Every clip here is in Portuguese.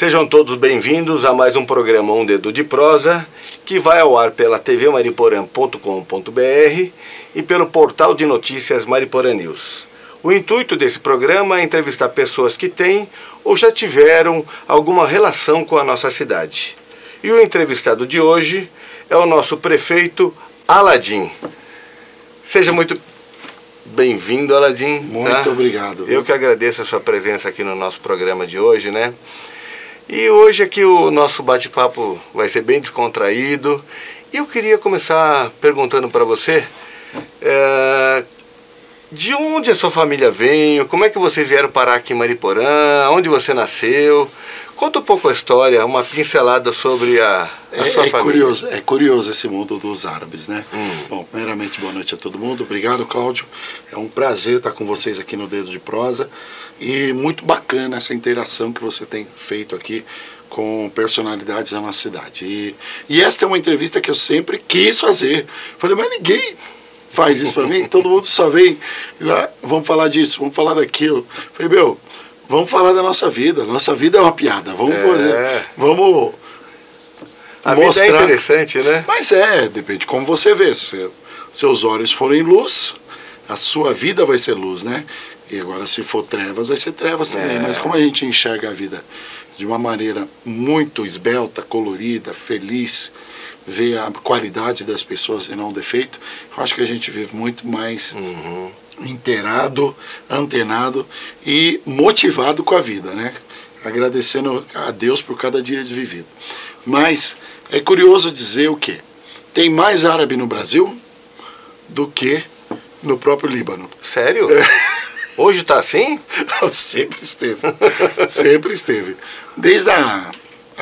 Sejam todos bem-vindos a mais um programa Um Dedo de Prosa, que vai ao ar pela tvmariporã.com.br e pelo portal de notícias Mariporã News. O intuito desse programa é entrevistar pessoas que têm ou já tiveram alguma relação com a nossa cidade. E o entrevistado de hoje é o nosso prefeito Aladim. Seja muito bem-vindo, Aladim. Muito obrigado. Eu que agradeço a sua presença aqui no nosso programa de hoje, né? E hoje aqui o nosso bate-papo vai ser bem descontraído. E eu queria começar perguntando para você, de onde a sua família veio, como é que vocês vieram parar aqui em Mariporã, onde você nasceu? Conta um pouco a história, uma pincelada sobre a sua família. É curioso esse mundo dos árabes, né? Bom, primeiramente, boa noite a todo mundo. Obrigado, Cláudio. É um prazer estar com vocês aqui no Dedo de Prosa. E muito bacana essa interação que você tem feito aqui com personalidades da nossa cidade. E esta é uma entrevista que eu sempre quis fazer. Falei, mas ninguém faz isso pra mim, todo mundo só vem, vamos falar disso, vamos falar daquilo. Falei, vamos falar da nossa vida é uma piada, vamos a mostrar. Vida é interessante, né? Mas depende de como você vê. Se seus olhos forem luz, a sua vida vai ser luz, né? E agora se for trevas, vai ser trevas também. Mas como a gente enxerga a vida de uma maneira muito esbelta, colorida, feliz, ver a qualidade das pessoas e não o defeito, eu acho que a gente vive muito mais inteirado, antenado e motivado com a vida, né? Agradecendo a Deus por cada dia de vivido. Mas é curioso dizer o quê? Tem mais árabe no Brasil do que no próprio Líbano. Sério? Hoje está assim? Sempre esteve. Sempre esteve. Desde a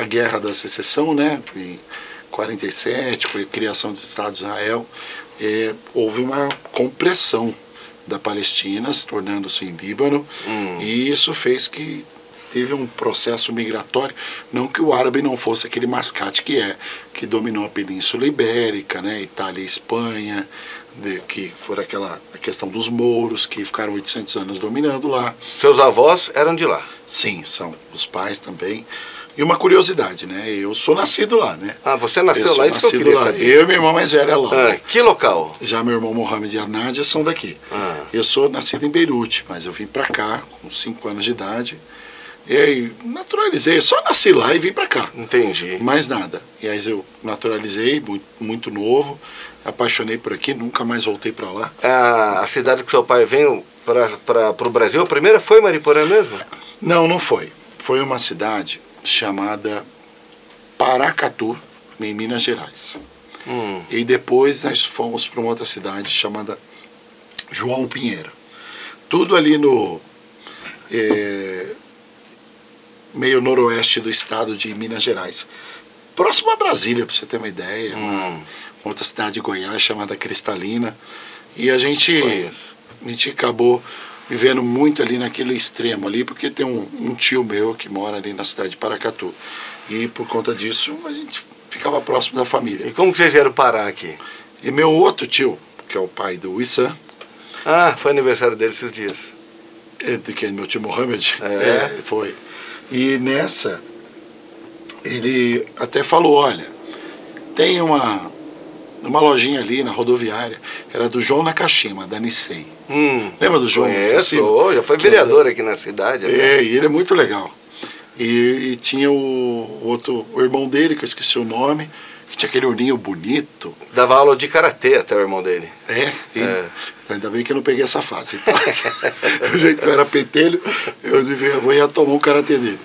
Guerra da Secessão, né? Em 47, com a criação do Estado de Israel, houve uma compressão da Palestina, se tornando-se em Líbano, e isso fez que teve um processo migratório, não que o árabe não fosse aquele mascate que dominou a Península Ibérica, né, Itália e Espanha, que foi a questão dos mouros, que ficaram 800 anos dominando lá. Seus avós eram de lá? Sim, são os pais também. E uma curiosidade, né? Eu sou nascido lá, né? Ah, você nasceu lá? Isso que eu queria saber. Eu e minha irmã mais velha lá. Né? Que local? Já meu irmão Mohamed e a Nádia são daqui. Eu sou nascido em Beirute, mas eu vim pra cá com 5 anos de idade. E aí naturalizei, só nasci lá e vim pra cá. Entendi. Mais nada. E aí eu naturalizei, muito novo, apaixonei por aqui, nunca mais voltei pra lá. A cidade que seu pai veio para o Brasil, a primeira foi Mariporã mesmo? Não foi. Foi uma cidade chamada Paracatu, em Minas Gerais. E depois nós fomos para uma outra cidade chamada João Pinheiro. Tudo ali no meio noroeste do estado de Minas Gerais. Próximo a Brasília, para você ter uma ideia. Uma outra cidade de Goiás chamada Cristalina. E a gente acabou vivendo muito ali naquele extremo ali, porque tem um tio meu que mora ali na cidade de Paracatu. E por conta disso, a gente ficava próximo da família. E como que vocês vieram parar aqui? E meu outro tio, que é o pai do Wissam. Ah, foi aniversário dele esses dias. De quem? Meu tio Mohamed? Foi. E nessa, ele até falou, olha, tem uma lojinha ali na rodoviária, era do João Nakashima, da Nissei. Lembra do João? Conheço, já foi vereador aqui na cidade. E ele é muito legal. E tinha o irmão dele, que eu esqueci o nome, que tinha aquele urninho bonito. Dava aula de karatê até o irmão dele. Ainda bem que eu não peguei essa fase. Do jeito que eu era pentelho, eu ia tomar o karatê dele.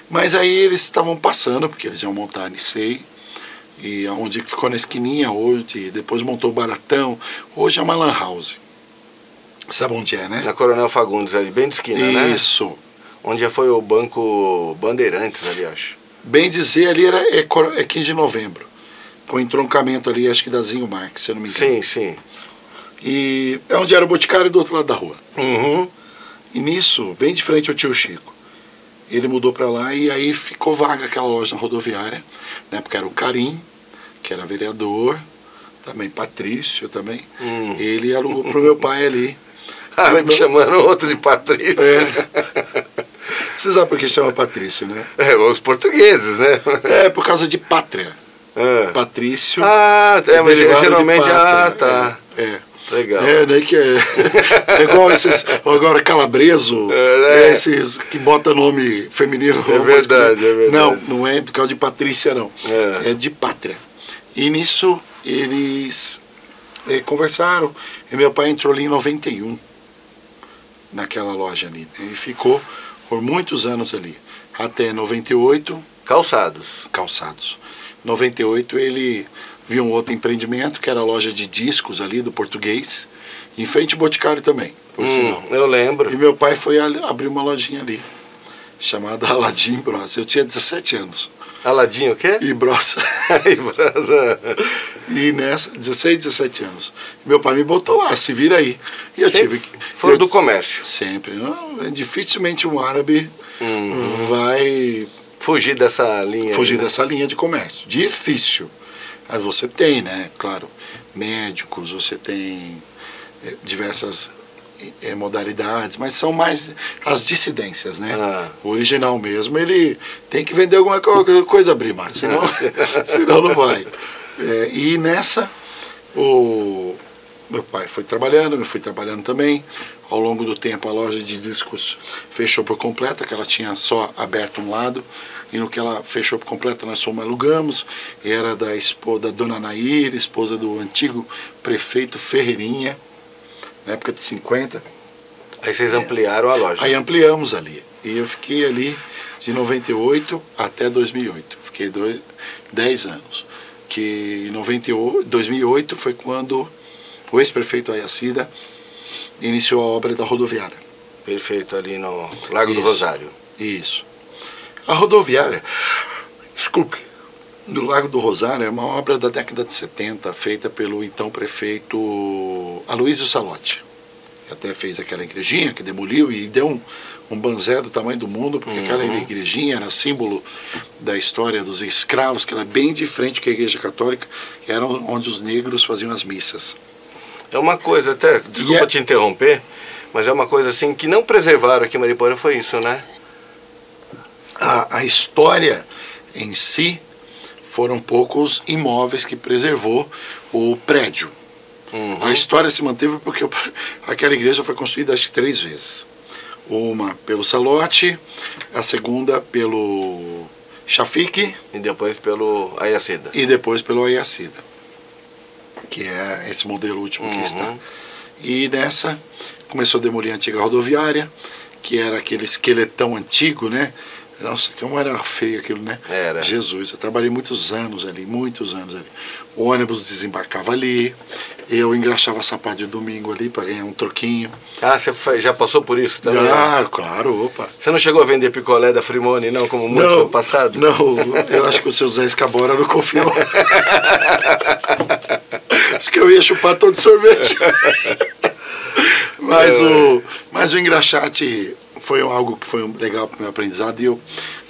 Mas aí eles estavam passando, porque eles iam montar a Nissei. E onde ficou na esquininha hoje, depois montou o Baratão. Hoje é uma lan house. Sabe onde é, né? Na Coronel Fagundes, ali, bem de esquina, né? Isso. Onde já foi o Banco Bandeirantes, ali, acho. Bem dizer, ali é 15 de novembro. Com entroncamento ali, acho que da Zinho Marques, se eu não me engano. Sim. E é onde era o Boticário do outro lado da rua. E nisso, bem de frente ao tio Chico. Ele mudou para lá e aí ficou vaga aquela loja na rodoviária. Na época era o Carim, que era vereador, também Patrício também. Ele alugou pro meu pai ali. Me chamaram outro de Patrício. Você sabe por que chama Patrício, né? Os portugueses, né? É por causa de pátria. Patrício. Mas geralmente... Tá. Legal. Daí que é igual esses, agora Calabreso, esses que bota nome feminino. É verdade. Não é por causa de Patrícia, não. É de pátria. E nisso eles conversaram, e meu pai entrou ali em 91, naquela loja ali. E ficou por muitos anos ali, até 98. Calçados. 98 ele viu um outro empreendimento, que era a loja de discos ali do Português, em frente ao Boticário também, por sinal. Eu lembro. E meu pai foi abrir uma lojinha ali, chamada Aladim Bros. Eu tinha 17 anos. Aladim o quê? E Bros. E nessa, 16, 17 anos. Meu pai me botou lá, se vira aí. E eu tive que... Foi do comércio. Sempre. Não, dificilmente um árabe vai... Fugir dessa linha. Dessa linha de comércio. Difícil. Aí você tem, né, claro, médicos, você tem diversas modalidades, mas são mais as dissidências, né? O original mesmo, ele tem que vender alguma coisa, abrir mais, senão não vai. E nessa, o meu pai foi trabalhando, eu fui trabalhando também. Ao longo do tempo, a loja de discos fechou por completo, que ela tinha só aberto um lado. E no que ela fechou por completo, nós fomos alugamos. Era da dona Nair, esposa do antigo prefeito Ferreirinha, na época de 50. Aí vocês ampliaram a loja. Aí ampliamos ali. E eu fiquei ali de 98 até 2008. Fiquei 10 anos. Que em 2008 foi quando o ex-prefeito Ayacida iniciou a obra da rodoviária. Perfeito, ali no Lago do Rosário. Isso. A rodoviária, do Lago do Rosário é uma obra da década de 70, feita pelo então prefeito Aloysio Salotti. Até fez aquela igrejinha que demoliu e deu um banzé do tamanho do mundo, porque aquela igrejinha era símbolo da história dos escravos, que era bem de frente com a igreja católica, que era onde os negros faziam as missas. É uma coisa, até, desculpa te interromper, mas é uma coisa assim que não preservaram aqui em Mariporã, foi isso, né? A história em si foram poucos imóveis que preservou o prédio. A história se manteve porque aquela igreja foi construída acho que 3 vezes. Uma pelo Salotti, a segunda pelo Shafiq e depois pelo Ayacida. Que é esse modelo último que está. E nessa começou a demolir a antiga rodoviária, que era aquele esqueletão antigo, né? Nossa, como era feio aquilo, né? Era. Jesus, eu trabalhei muitos anos ali. O ônibus desembarcava ali, eu engraxava sapato de domingo ali para ganhar um troquinho. Você já passou por isso também? Claro, opa. Você não chegou a vender picolé da Frimone, não, como muitos no passado? Não, eu acho que o seu Zé Escabora não confiou. Acho que eu ia chupar todo sorvete. Mas o engraxate foi algo que foi legal para o meu aprendizado,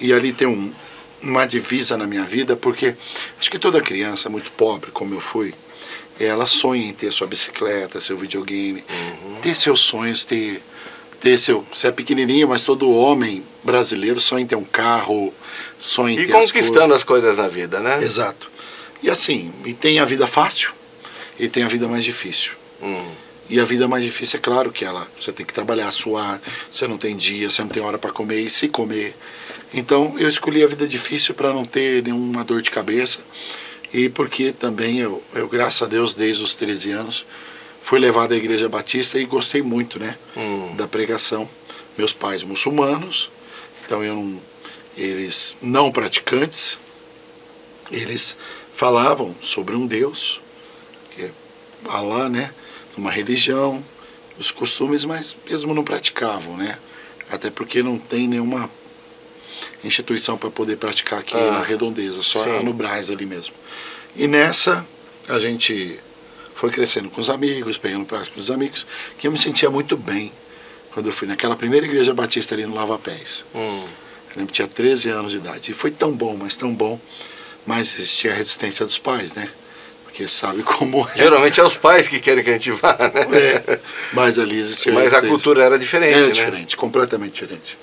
e ali tem uma divisa na minha vida, porque acho que toda criança muito pobre, como eu fui, ela sonha em ter sua bicicleta, seu videogame, ter seus sonhos, ter seu... Você é pequenininho, mas todo homem brasileiro sonha em ter um carro, sonha em ter conquistando as coisas na vida, né? Exato. E assim, e tem a vida fácil e tem a vida mais difícil. E a vida mais difícil é claro que você tem que trabalhar, suar, você não tem dia, você não tem hora para comer e se comer. Então eu escolhi a vida difícil para não ter nenhuma dor de cabeça, e porque também eu, graças a Deus, desde os 13 anos, fui levado à Igreja Batista e gostei muito, né, da pregação. Meus pais muçulmanos, então eles não praticantes, eles falavam sobre um Deus, que é Allah, né, uma religião, os costumes, mas mesmo não praticavam, né? Até porque não tem nenhuma instituição para poder praticar aqui na Redondeza, só no Brás ali mesmo. E nessa, a gente foi crescendo com os amigos, pegando prática com os amigos, que eu me sentia muito bem quando eu fui naquela primeira igreja batista ali no Lava Pés. Eu lembro que tinha 13 anos de idade. E foi tão bom, mas existia a resistência dos pais, né? Porque sabe como é. Geralmente é os pais que querem que a gente vá, né? Mas ali existia Mas a cultura era diferente, Era né? diferente, completamente diferente.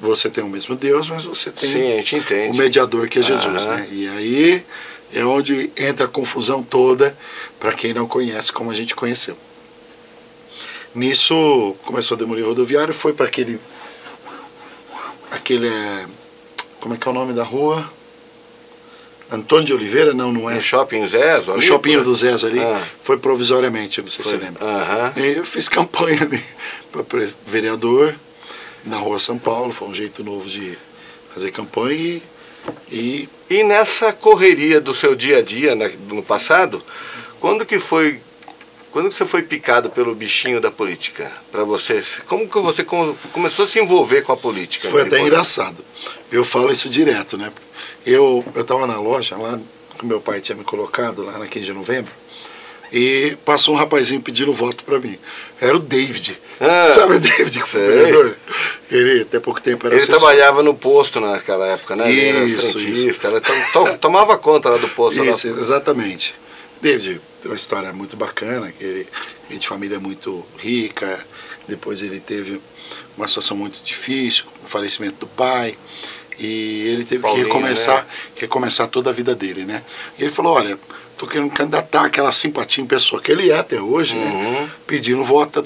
você tem o mesmo Deus, mas você tem Sim, a gente entende. o mediador que é Jesus, né? E aí é onde entra a confusão toda para quem não conhece como a gente conheceu. Nisso começou a demolir rodoviário, foi para aquele como é que é o nome da rua? Antônio de Oliveira? Não é. No Shopping Zezo? O Shopping do Zezo ali, foi provisoriamente, não sei se você lembra. E eu fiz campanha ali para vereador na rua São Paulo, foi um jeito novo de fazer campanha E nessa correria do seu dia a dia, no passado, quando que você foi picado pelo bichinho da política? Para você, como que você começou a se envolver com a política? Foi até engraçado. Eu falo isso direto, né? Eu estava na loja lá, que meu pai tinha me colocado lá na 15 de novembro, e passou um rapazinho pedindo voto para mim. Era o David. Sabe o David, que foi vereador? Ele até pouco tempo era assessor. Trabalhava no posto naquela época, né? Isso, ele era frentista, ele tomava conta lá do posto. Isso, exatamente. David tem uma história muito bacana, que ele é de família muito rica, depois ele teve uma situação muito difícil, o falecimento do pai, e ele teve que recomeçar toda a vida dele, né? E ele falou, olha, tô querendo candidatar aquela simpatia em pessoa, que ele é até hoje, né? Pedindo voto,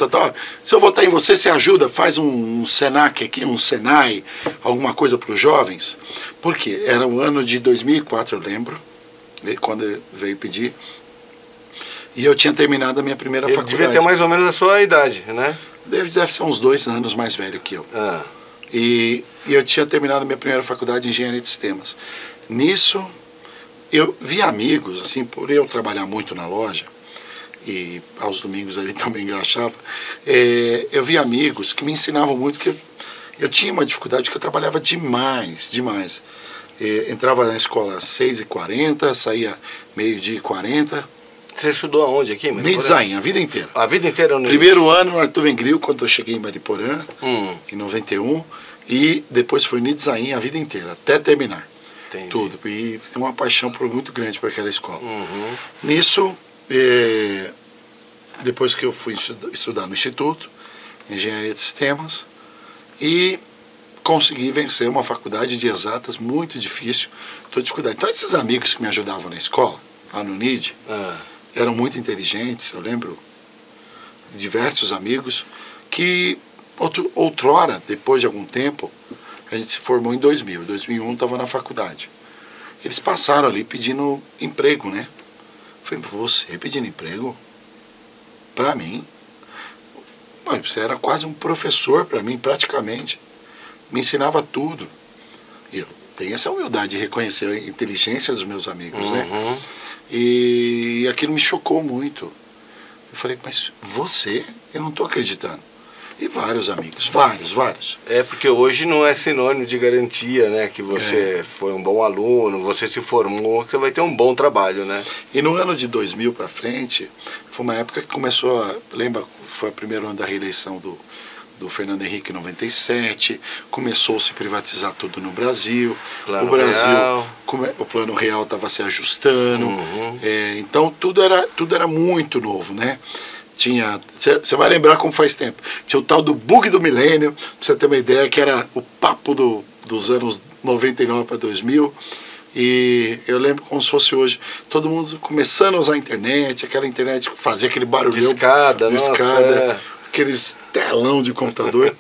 se eu votar em você, você ajuda, faz um Senac aqui, um Senai, alguma coisa para os jovens. Por quê? Era o ano de 2004, eu lembro, quando ele veio pedir. E eu tinha terminado a minha primeira faculdade. Devia ter mais ou menos a sua idade, né? Deve ser uns 2 anos mais velho que eu. E eu tinha terminado a minha primeira faculdade de engenharia de sistemas. Nisso, eu vi amigos, assim, por eu trabalhar muito na loja, e aos domingos ali também engraxava, eu vi amigos que me ensinavam muito, que eu tinha uma dificuldade, que eu trabalhava demais. Entrava na escola às 6h40, saía 12h40. Você estudou aonde aqui? Nidezaim, a vida inteira. A vida inteira? Primeiro ano no Arthur Vengril, quando eu cheguei em Mariporã, em 91, e depois foi Nidezaim a vida inteira, até terminar. Entendi. Tudo. E tem uma paixão muito grande por aquela escola. Nisso, depois que eu fui estudar no Instituto, Engenharia de Sistemas, e consegui vencer uma faculdade de exatas muito difícil, toda dificuldade. Então esses amigos que me ajudavam na escola, lá no NID, eram muito inteligentes. Eu lembro diversos amigos que outrora, depois de algum tempo, a gente se formou em 2000. Em 2001 estava na faculdade. Eles passaram ali pedindo emprego, né? Eu falei, você pedindo emprego? Para mim? Você era quase um professor para mim, praticamente. Me ensinava tudo. E eu tenho essa humildade de reconhecer a inteligência dos meus amigos, né? E aquilo me chocou muito. Eu falei, mas você? Eu não estou acreditando. E vários amigos, vários. É porque hoje não é sinônimo de garantia, né? Que você foi um bom aluno, você se formou, que você vai ter um bom trabalho, né? E no ano de 2000 para frente, foi uma época que começou lembra, foi o primeiro ano da reeleição do Fernando Henrique em 97, começou a se privatizar tudo no Brasil. O Plano Real estava se ajustando. Então tudo era muito novo, né? Você vai lembrar como faz tempo. Tinha o tal do bug do milênio, pra você ter uma ideia, que era o papo dos anos 99 para 2000. E eu lembro como se fosse hoje. Todo mundo começando a usar a internet, aquela internet que fazia aquele barulhão. Discada. Aqueles telão de computador.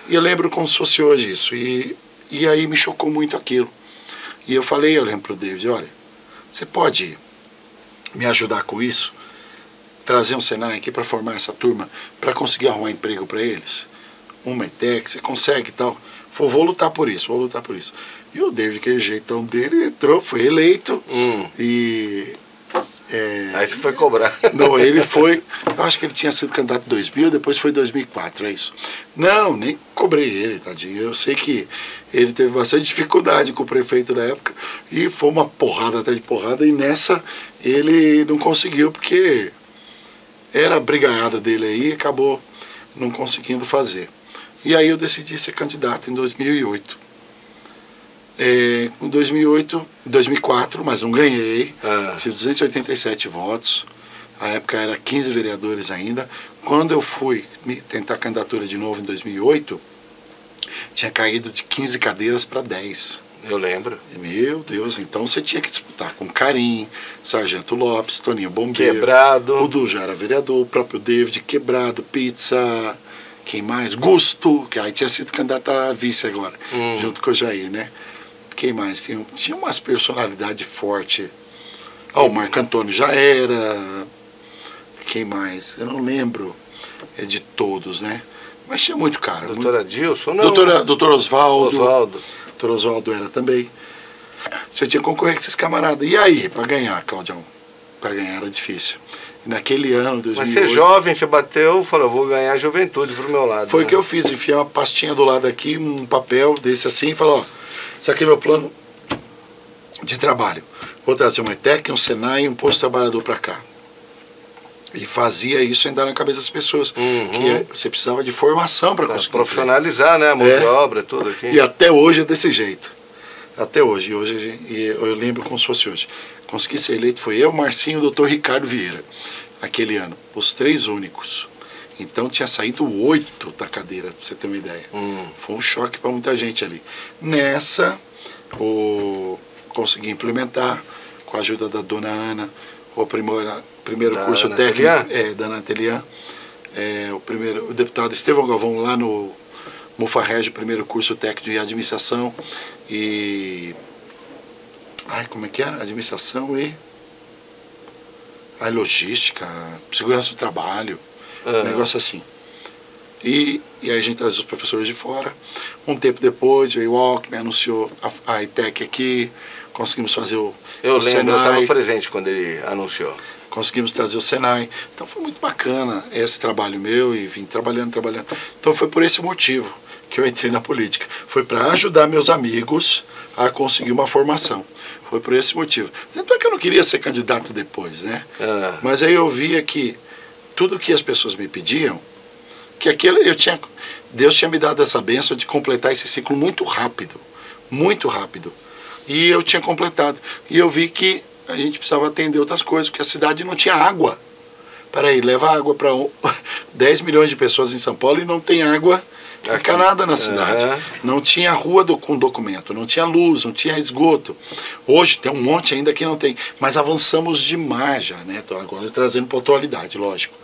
E eu lembro como se fosse hoje isso. E aí me chocou muito aquilo. E eu lembro pro David, olha, você pode me ajudar com isso? Trazer um Senai aqui para formar essa turma, para conseguir arrumar emprego para eles? Uma ETEC, você consegue e tal? Vou lutar por isso. E o David, aquele jeitão dele, entrou, foi eleito. Aí você foi cobrar. Não, ele foi, eu acho que ele tinha sido candidato em 2000, depois foi em 2004, é isso. Não, nem cobrei ele, tadinho. Eu sei que ele teve bastante dificuldade com o prefeito na época, e foi uma porrada até de porrada, e nessa ele não conseguiu, porque era a brigaiada dele aí, e acabou não conseguindo fazer. E aí eu decidi ser candidato em 2008. Em 2004, mas não ganhei, tive 287 votos, a época era 15 vereadores ainda. Quando eu fui tentar a candidatura de novo em 2008, Tinha caído de 15 cadeiras para 10. Eu lembro. Meu Deus, então você tinha que disputar com Carim, Sargento Lopes, Toninho Bombeiro. Quebrado. O Du já era vereador, o próprio David, Quebrado, Pizza, quem mais? Gusto, que aí tinha sido candidato a vice agora, junto com o Jair, né? Quem mais? Tinha umas personalidades fortes. O Marco Antônio já era. Quem mais? Eu não lembro de todos, né? Mas tinha muito cara. Doutora Dilson, não? Doutor Oswaldo. Oswaldo. Doutor Oswaldo era também. Você tinha que concorrer com esses camaradas. E aí, para ganhar, Claudião? Para ganhar era difícil. E naquele ano, 2008... Mas você jovem, você bateu, falou, vou ganhar a juventude pro meu lado. Foi o que eu fiz, enfiei uma pastinha do lado aqui, um papel desse assim, e falou, ó, isso aqui é meu plano de trabalho. Vou trazer uma ETEC, um Senai e um posto trabalhador para cá. E fazia isso ainda na cabeça das pessoas. Que você precisava de formação para conseguir. Profissionalizar, né? A mão de obra, tudo aqui. E até hoje é desse jeito. Até hoje. Eu lembro como se fosse hoje. Consegui ser eleito, foi eu, Marcinho e o Dr. Ricardo Vieira, aquele ano. Os 3 únicos. Então tinha saído 8 da cadeira, para você ter uma ideia. Foi um choque para muita gente ali. Nessa, consegui implementar, com a ajuda da dona Ana, o primeiro curso técnico da Ana Telian, o deputado Estevão Galvão lá no Mufarrege, o primeiro curso técnico de administração e... como é que era? Administração e... logística, segurança do trabalho, um negócio assim. E aí a gente trazia os professores de fora. Um tempo depois veio o Alckmin, anunciou a ETEC aqui, conseguimos fazer o lembro, Senai. Eu estava presente quando ele anunciou. Conseguimos trazer o Senai. Então foi muito bacana esse trabalho meu e vim trabalhando. Então foi por esse motivo que eu entrei na política. Foi para ajudar meus amigos a conseguir uma formação. Foi por esse motivo. Tanto é que eu não queria ser candidato depois, né? Mas aí eu via que tudo que as pessoas me pediam, que aquilo Deus tinha me dado essa bênção de completar esse ciclo muito rápido. Muito rápido. E eu tinha completado. E eu vi que a gente precisava atender outras coisas, porque a cidade não tinha água. Peraí, leva água para 10 milhões de pessoas em São Paulo e não tem água encanada na cidade. Não tinha rua com documento, não tinha luz, não tinha esgoto. Hoje tem um monte ainda que não tem. Mas avançamos demais já, né? Então agora trazendo pontualidade, lógico.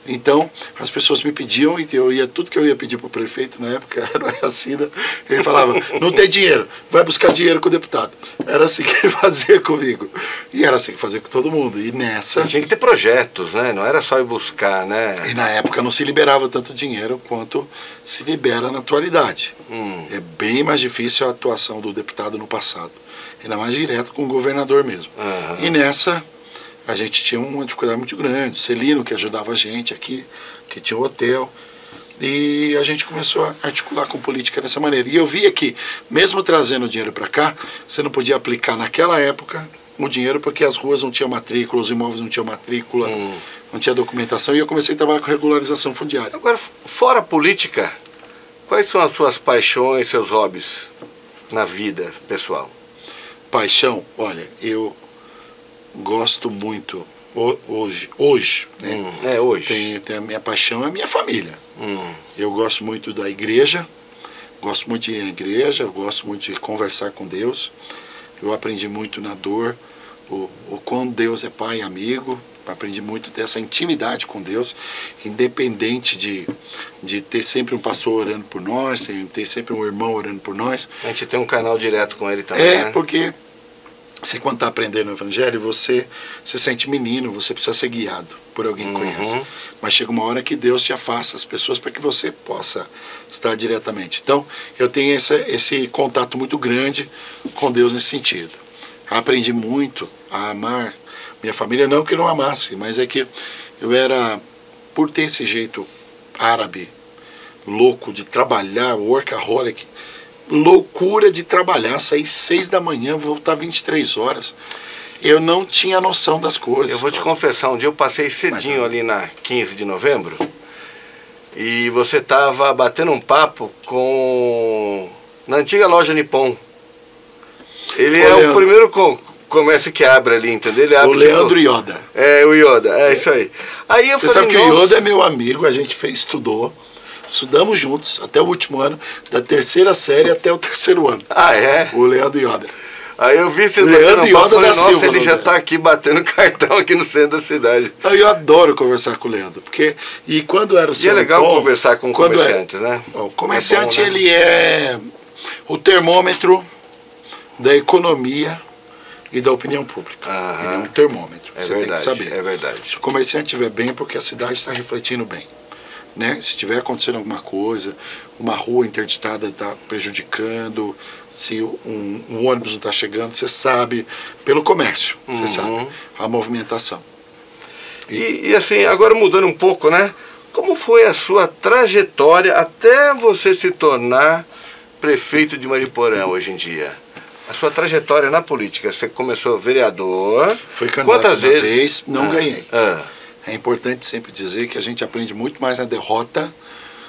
Então, as pessoas me pediam, e tudo que eu ia pedir para o prefeito na época era assim, né? Ele falava, não tem dinheiro, vai buscar dinheiro com o deputado. Era assim que ele fazia comigo. E era assim que fazia com todo mundo. E nessa... Tinha que ter projetos, né? Não era só ir buscar, né? E na época não se liberava tanto dinheiro quanto se libera na atualidade. É bem mais difícil a atuação do deputado no passado. Ainda mais direto com o governador mesmo. E nessa... a gente tinha uma dificuldade muito grande. Celino, que ajudava a gente aqui, que tinha um hotel. E a gente começou a articular com política dessa maneira. E eu via que, mesmo trazendo o dinheiro para cá, você não podia aplicar naquela época o dinheiro porque as ruas não tinham matrícula, os imóveis não tinham matrícula, não tinha documentação. E eu comecei a trabalhar com regularização fundiária. Agora, fora a política, quais são as suas paixões, seus hobbies na vida pessoal? Paixão? Olha, eu... gosto muito hoje, né? Hoje. Tem a minha paixão é a minha família. Eu gosto muito da igreja, gosto muito de ir na igreja, gosto muito de conversar com Deus. Eu aprendi muito na dor, o quão Deus é pai e amigo. Aprendi muito dessa intimidade com Deus, independente de ter sempre um pastor orando por nós, ter sempre um irmão orando por nós. A gente tem um canal direto com ele também, né? Porque você, quando está aprendendo o Evangelho, você se sente menino, você precisa ser guiado por alguém que conhece. Mas chega uma hora que Deus te afasta as pessoas para que você possa estar diretamente. Então, eu tenho esse contato muito grande com Deus nesse sentido. Aprendi muito a amar minha família, não que eu não amasse, mas é que eu era, por ter esse jeito árabe, louco de trabalhar, workaholic, loucura de trabalhar, sair 6 da manhã, voltar 23 horas. Eu não tinha noção das coisas. Eu vou te confessar, um dia eu passei cedinho ali na 15 de novembro e você estava batendo um papo na antiga loja Nippon. Ele o primeiro comércio que abre ali, entendeu? Ele abre, o Leandro Ioda. O Ioda, isso aí. Aí eu Você sabe que o Ioda é meu amigo, a gente estudou Estudamos juntos até o último ano, da terceira série até o terceiro ano. Ah, é? O Leandro Ioda. Aí eu vi você Leandro Ioda da nossa, Silva. Ele já está aqui batendo cartão aqui no centro da cidade. Eu adoro conversar com o Leandro, porque e quando era o seu E é legal conversar com comerciantes, né? O comerciante, é bom, né? Ele é o termômetro da economia e da opinião pública. Ele é um termômetro, você verdade, tem que saber. É verdade. Se o comerciante estiver bem, é porque a cidade está refletindo bem. Né? Se estiver acontecendo alguma coisa, uma rua interditada está prejudicando, se um ônibus não está chegando, você sabe, pelo comércio, você sabe, a movimentação. E assim, agora mudando um pouco, né? Como foi a sua trajetória até você se tornar prefeito de Mariporã hoje em dia? A sua trajetória na política, você começou vereador. Foi candidato Quantas uma vezes? Vez, não ganhei. Ah. É importante sempre dizer que a gente aprende muito mais na derrota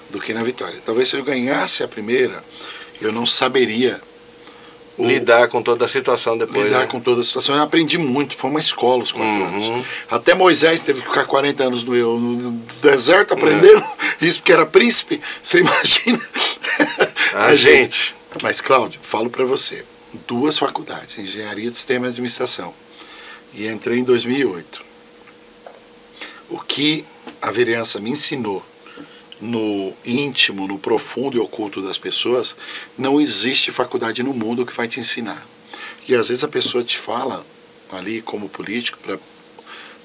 do que na vitória. Talvez se eu ganhasse a primeira, eu não saberia lidar com toda a situação depois. Lidar né? com toda a situação. Eu aprendi muito, foi uma escola os 4 anos. Até Moisés teve que ficar 40 anos no deserto aprendendo isso, porque era príncipe. Você imagina? A gente. Mas, Cláudio, falo para você, 2 faculdades, Engenharia de Sistema e Administração, e entrei em 2008. O que a vereança me ensinou no íntimo, no profundo e oculto das pessoas, não existe faculdade no mundo que vai te ensinar. E às vezes a pessoa te fala ali como político,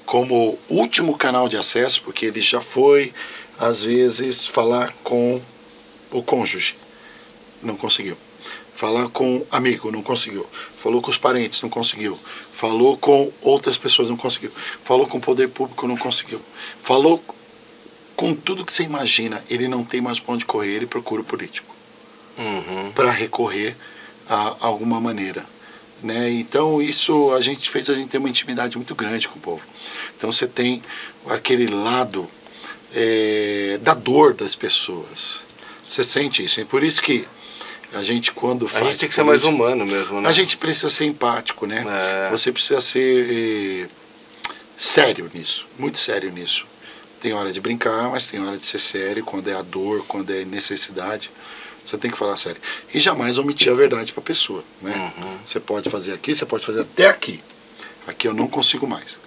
como último canal de acesso, porque ele já foi, às vezes, falar com o cônjuge, não conseguiu. Falar com amigo, não conseguiu. Falou com os parentes, não conseguiu. Falou com outras pessoas, não conseguiu. Falou com o poder público, não conseguiu. Falou com tudo que você imagina, ele não tem mais pra onde correr, ele procura o político. Para recorrer a alguma maneira. Né? Então isso fez a gente ter uma intimidade muito grande com o povo. Então você tem aquele lado da dor das pessoas. Você sente isso. É por isso que a gente, quando faz. A gente tem que ser mais humano mesmo, né? A gente precisa ser empático, né? Você precisa ser sério nisso, muito sério nisso. Tem hora de brincar, mas tem hora de ser sério, quando é a dor, quando é necessidade. Você tem que falar sério. E jamais omitir a verdade para a pessoa. Né? Você pode fazer aqui, você pode fazer até aqui. Aqui eu não consigo mais.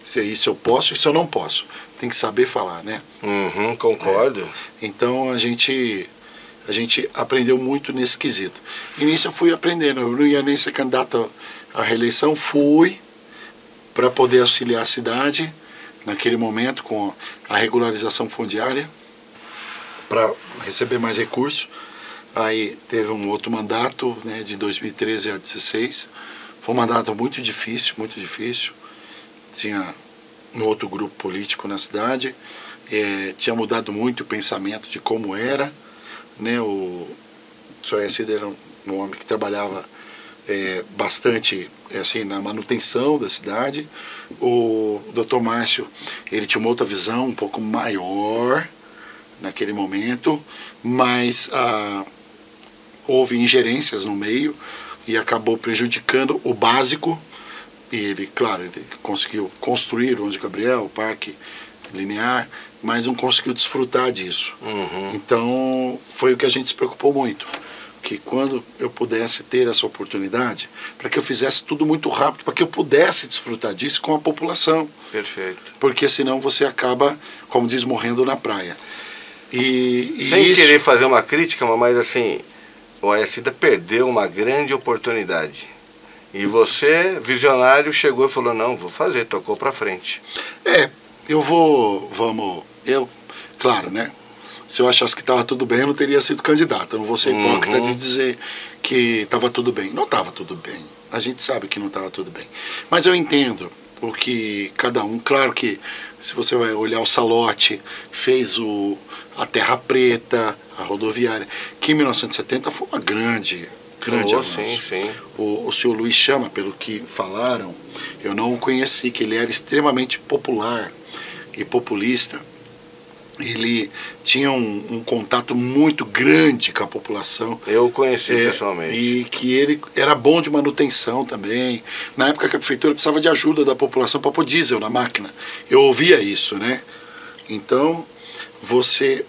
Isso eu posso, isso eu não posso. Tem que saber falar, né? Concordo. Então a gente aprendeu muito nesse quesito. E nisso eu fui aprendendo. Eu não ia nem ser candidato à reeleição, fui para poder auxiliar a cidade naquele momento com a regularização fundiária para receber mais recursos. Aí teve um outro mandato, né, de 2013 a 2016. Foi um mandato muito difícil, muito difícil. Tinha um outro grupo político na cidade. Tinha mudado muito o pensamento de como era. Né, o Sr. Yacida era um homem que trabalhava bastante assim, na manutenção da cidade. O Dr. Márcio, ele tinha uma outra visão, um pouco maior naquele momento, mas houve ingerências no meio e acabou prejudicando o básico. E ele, claro, ele conseguiu construir o Anjo Gabriel, o Parque Linear, mas não conseguiu desfrutar disso. Então foi o que a gente se preocupou muito, que quando eu pudesse ter essa oportunidade, para que eu fizesse tudo muito rápido, para que eu pudesse desfrutar disso com a população. Perfeito. Porque senão você acaba, como diz, morrendo na praia. Sem querer fazer uma crítica, mas assim, o Ayacida perdeu uma grande oportunidade. E você, visionário, chegou e falou, não, vou fazer, tocou para frente. Claro, né? Se eu achasse que estava tudo bem, eu não teria sido candidato. Eu não vou ser hipócrita de dizer que estava tudo bem. Não estava tudo bem. A gente sabe que não estava tudo bem. Mas eu entendo o que cada um... Claro que se você vai olhar o Salote, fez a Terra Preta, a rodoviária, que em 1970 foi uma grande avanço. Sim. O senhor Luiz Chama, pelo que falaram, eu não o conheci, que ele era extremamente popular e populista. Ele tinha um contato muito grande com a população. Eu o conheci pessoalmente. E que ele era bom de manutenção também. Na época que a prefeitura precisava de ajuda da população para pôr diesel na máquina. Eu ouvia isso, né? Então, você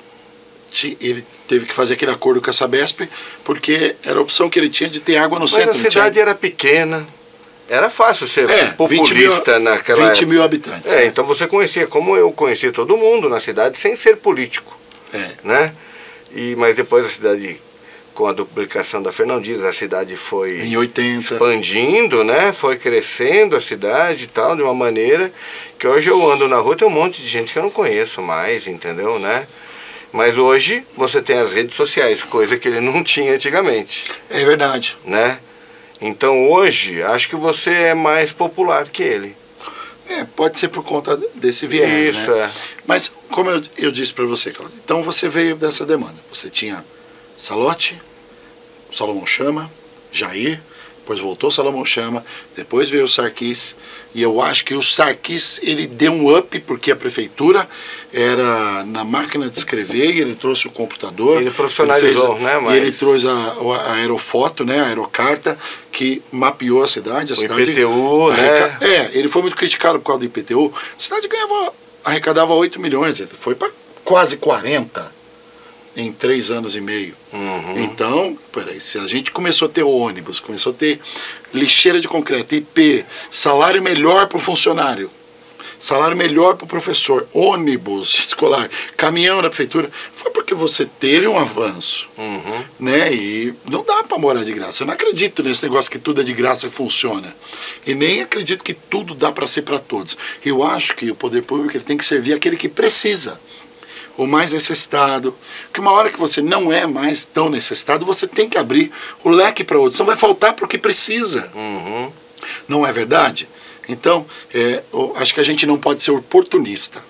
ele teve que fazer aquele acordo com a Sabesp, porque era a opção que ele tinha de ter água no centro. Mas a cidade era pequena, era fácil ser populista naquela 20 mil habitantes. Então você conhecia, como eu conhecia todo mundo na cidade, sem ser político. Né? Mas depois a cidade, com a duplicação da Fernão Dias, a cidade foi em 80. expandindo, né? Foi crescendo a cidade e tal, de uma maneira que hoje eu ando na rua, tem um monte de gente que eu não conheço mais, entendeu, né? Mas hoje você tem as redes sociais, coisa que ele não tinha antigamente. É verdade. Né? Então hoje, acho que você é mais popular que ele. Pode ser por conta desse viés, Isso, né? Mas, como eu disse para você, Cláudio, então você veio dessa demanda. Você tinha Salote, Salomão Chama, Jair, depois voltou Salomão Chama, depois veio o Sarquis, e eu acho que o Sarquis, ele deu um up, porque a prefeitura era na máquina de escrever, e ele trouxe o computador. Ele profissionalizou, né? E ele trouxe a aerofoto, né? A aerocarta, que mapeou a cidade. IPTU, né? Ele foi muito criticado por causa do IPTU. A cidade arrecadava 8 milhões, ele foi para quase 40 em 3 anos e meio. Então, peraí, se a gente começou a ter ônibus, começou a ter lixeira de concreto, IP, salário melhor para o funcionário, salário melhor para o professor, ônibus escolar, caminhão da prefeitura, foi porque você teve um avanço, né? E não dá para morar de graça. Eu não acredito nesse negócio que tudo é de graça e funciona. E nem acredito que tudo dá para ser para todos. Eu acho que o poder público ele tem que servir aquele que precisa, o mais necessitado, porque uma hora que você não é mais tão necessitado, você tem que abrir o leque para outros, não vai faltar para o que precisa. Não é verdade? Então, acho que a gente não pode ser oportunista,